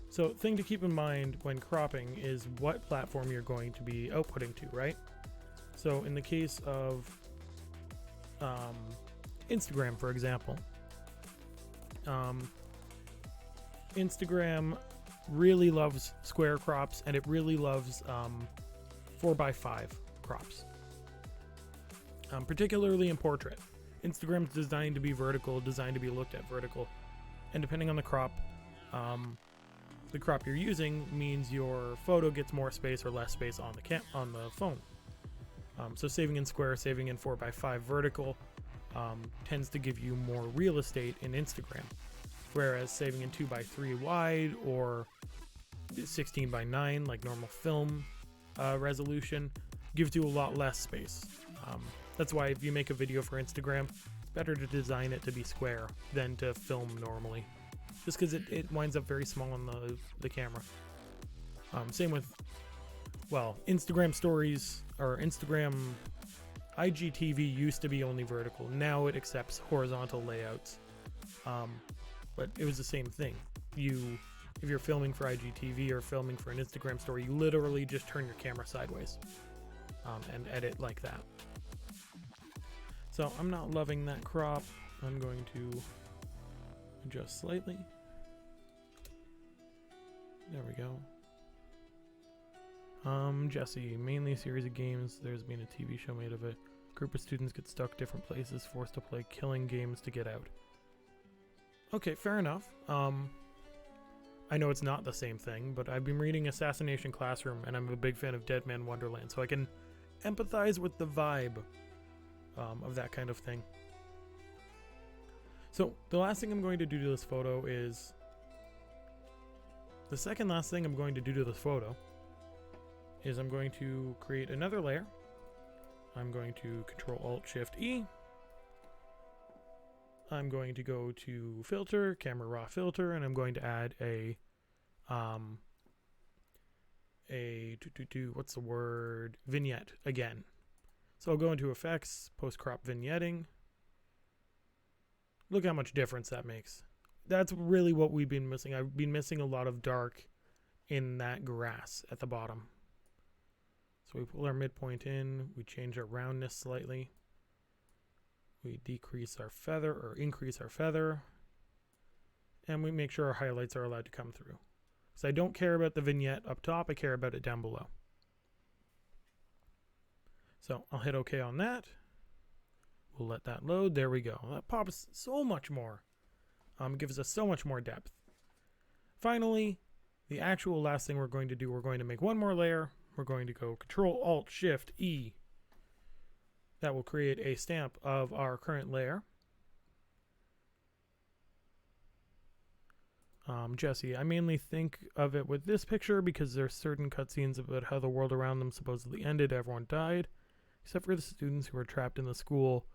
So thing to keep in mind when cropping is what platform you're going to be outputting to, right? So in the case of Instagram, for example, Instagram really loves square crops, and it really loves 4:5 crops, particularly in portrait. Instagram's designed to be vertical, designed to be looked at vertical, and depending on the crop you're using means your photo gets more space or less space on the phone. So saving in square, saving in 4:5 vertical tends to give you more real estate in Instagram, whereas saving in 2:3 wide or 16:9 like normal film resolution gives you a lot less space. That's why if you make a video for Instagram, it's better to design it to be square than to film normally, just because it winds up very small on the camera. Same with, well, Instagram stories or Instagram IGTV used to be only vertical. Now it accepts horizontal layouts. But it was the same thing. If you're filming for IGTV or filming for an Instagram story, you literally just turn your camera sideways and edit like that. So I'm not loving that crop. I'm going to adjust slightly. There we go. Jesse, mainly a series of games. There's been a TV show made of it. Group of students get stuck different places, forced to play killing games to get out. Okay, fair enough. I know it's not the same thing, but I've been reading Assassination Classroom, and I'm a big fan of Dead Man Wonderland, so I can empathize with the vibe of that kind of thing. So the last thing I'm going to do to this photo is... The second last thing I'm going to do to this photo is I'm going to create another layer. I'm going to Control-Alt-Shift-E. I'm going to go to Filter, Camera Raw Filter, and I'm going to add what's the word? Vignette again. So I'll go into Effects, Post-Crop Vignetting. Look how much difference that makes. That's really what we've been missing. I've been missing a lot of dark in that grass at the bottom. So we pull our midpoint in, we change our roundness slightly. We decrease our feather or increase our feather. And we make sure our highlights are allowed to come through. So I don't care about the vignette up top, I care about it down below. So I'll hit OK on that. We'll let that load. There we go. That pops so much more. Gives us so much more depth. Finally, the actual last thing we're going to do, we're going to make one more layer. We're going to go Control-Alt-Shift-E. That will create a stamp of our current layer. Jesse, I mainly think of it with this picture because there's certain cutscenes about how the world around them supposedly ended, everyone died, except for the students who were trapped in the school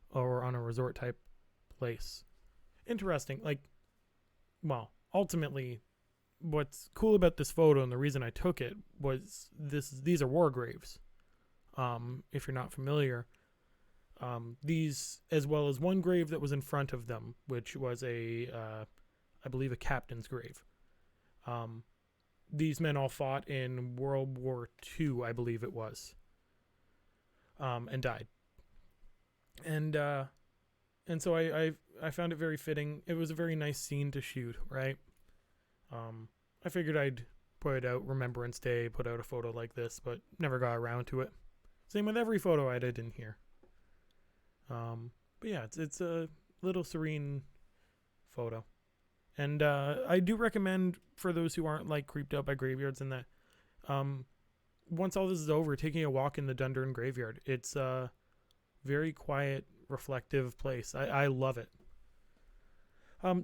or on a resort type place. Interesting. Well, ultimately, what's cool about this photo and the reason I took it was these are war graves. If you're not familiar, these, as well as one grave that was in front of them, which was I believe a captain's grave. These men all fought in World War II, I believe it was, and died. And so I found it very fitting. It was a very nice scene to shoot, right? I figured I'd put out Remembrance Day, put out a photo like this, but never got around to it. Same with every photo I did in here. But yeah, it's a little serene photo. And I do recommend, for those who aren't creeped out by graveyards and that, once all this is over, taking a walk in the Dundurn graveyard. It's a very quiet, reflective place. I love it.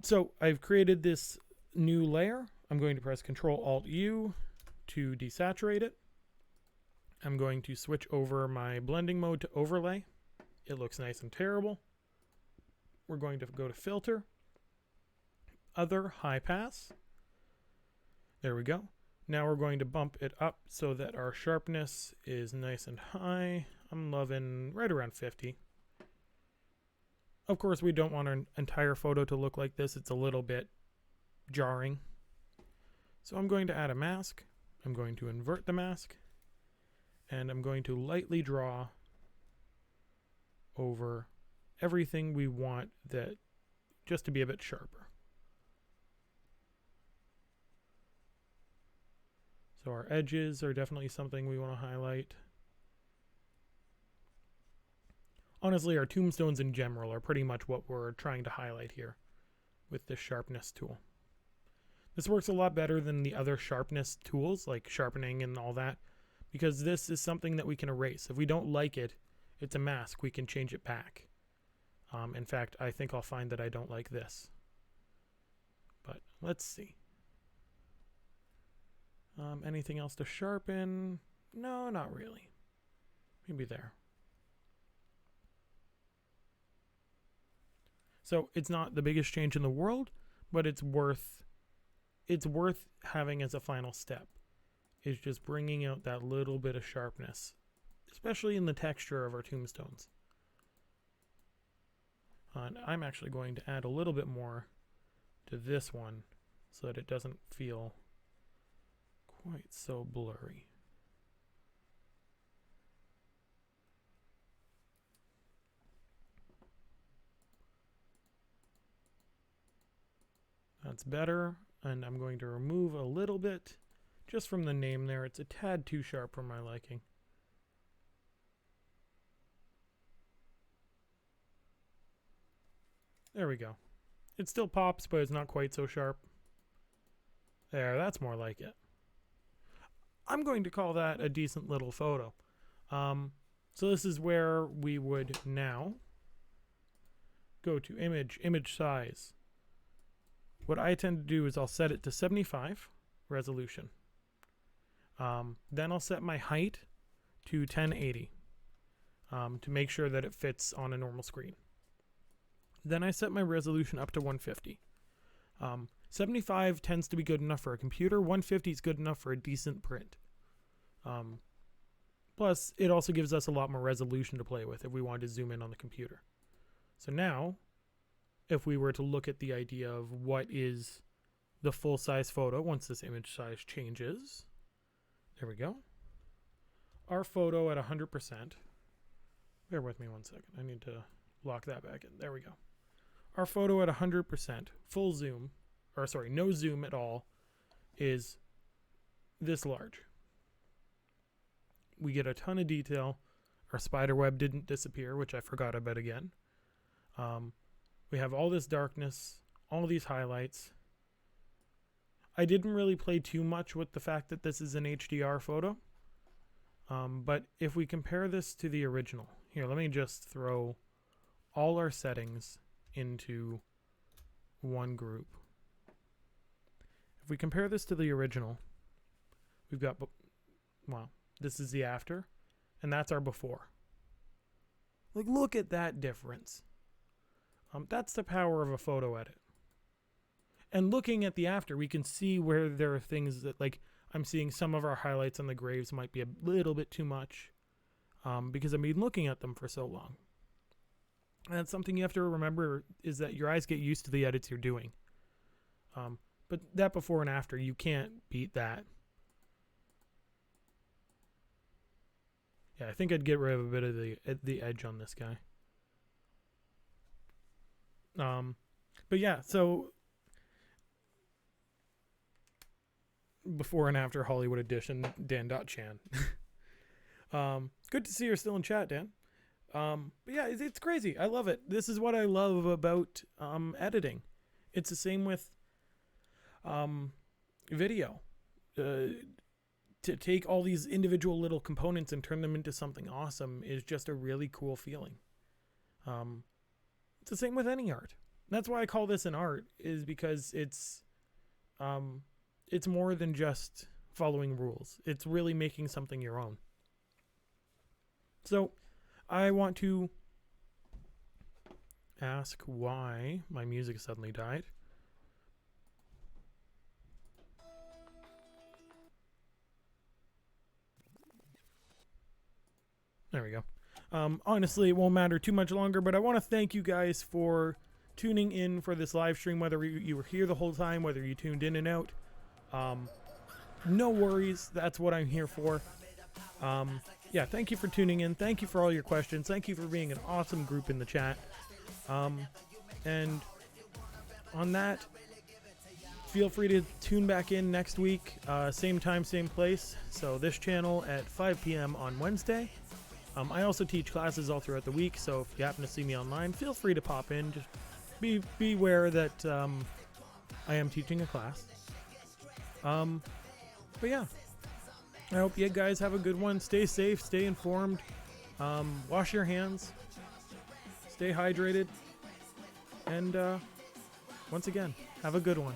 So I've created this new layer. I'm going to press Control-Alt-U to desaturate it, I'm going to switch over my blending mode to overlay. It looks nice and terrible. We're going to go to filter, other, high pass. There we go. Now we're going to bump it up so that our sharpness is nice and high. I'm loving right around 50. Of course, we don't want our entire photo to look like this. It's a little bit jarring. So I'm going to add a mask. I'm going to invert the mask. And I'm going to lightly draw over everything we want that just to be a bit sharper. So our edges are definitely something we want to highlight. Honestly, our tombstones in general are pretty much what we're trying to highlight here with this sharpness tool. This works a lot better than the other sharpness tools like sharpening and all that, because this is something that we can erase. If we don't like it, it's a mask. We can change it back. In fact, I think I'll find that I don't like this. But let's see. Anything else to sharpen? No, not really. Maybe there. So it's not the biggest change in the world, but it's worth having as a final step. Is just bringing out that little bit of sharpness, especially in the texture of our tombstones. And I'm actually going to add a little bit more to this one so that it doesn't feel quite so blurry. That's better, and I'm going to remove a little bit just from the name there. It's a tad too sharp for my liking. There we go. It still pops, but it's not quite so sharp. There, that's more like it. I'm going to call that a decent little photo. So this is where we would now go to image size. What I tend to do is I'll set it to 75 resolution. Then I'll set my height to 1080 to make sure that it fits on a normal screen. Then I set my resolution up to 150. 75 tends to be good enough for a computer. 150 is good enough for a decent print. Plus, it also gives us a lot more resolution to play with if we wanted to zoom in on the computer. So now, if we were to look at the idea of what is the full-size photo once this image size changes, there we go. Our photo at 100%. Bear with me one second. I need to lock that back in. There we go. Our photo at 100%, full zoom, or sorry, no zoom at all, is this large. We get a ton of detail. Our spider web didn't disappear, which I forgot about again. We have all this darkness, all these highlights. I didn't really play too much with the fact that this is an HDR photo. But if we compare this to the original, here, let me just throw all our settings into one group. If we compare this to the original, we've got, well, this is the after, and that's our before. Like, look at that difference. That's the power of a photo edit. And looking at the after, we can see where there are things that, like, I'm seeing some of our highlights on the graves might be a little bit too much because I've been looking at them for so long. And that's something you have to remember, is that your eyes get used to the edits you're doing. But that before and after, you can't beat that. Yeah, I think I'd get rid of a bit of the edge on this guy. But yeah, so before and after Hollywood Edition, Dan.Chan. Good to see you're still in chat, Dan. But yeah, it's crazy. I love it. This is what I love about editing. It's the same with video. To take all these individual little components and turn them into something awesome is just a really cool feeling. It's the same with any art. That's why I call this an art, is because it's more than just following rules. It's really making something your own. So I want to ask why my music suddenly died. There we go. Honestly, it won't matter too much longer, but I want to thank you guys for tuning in for this live stream, whether you were here the whole time, whether you tuned in and out. No worries. That's what I'm here for. Yeah, thank you for tuning in. Thank you for all your questions. Thank you for being an awesome group in the chat. And on that, feel free to tune back in next week. Same time, same place. So this channel at 5 p.m. on Wednesday. I also teach classes all throughout the week, so if you happen to see me online, feel free to pop in. Just be aware that I am teaching a class. But yeah, I hope you guys have a good one. Stay safe, stay informed, wash your hands, stay hydrated, and once again, have a good one.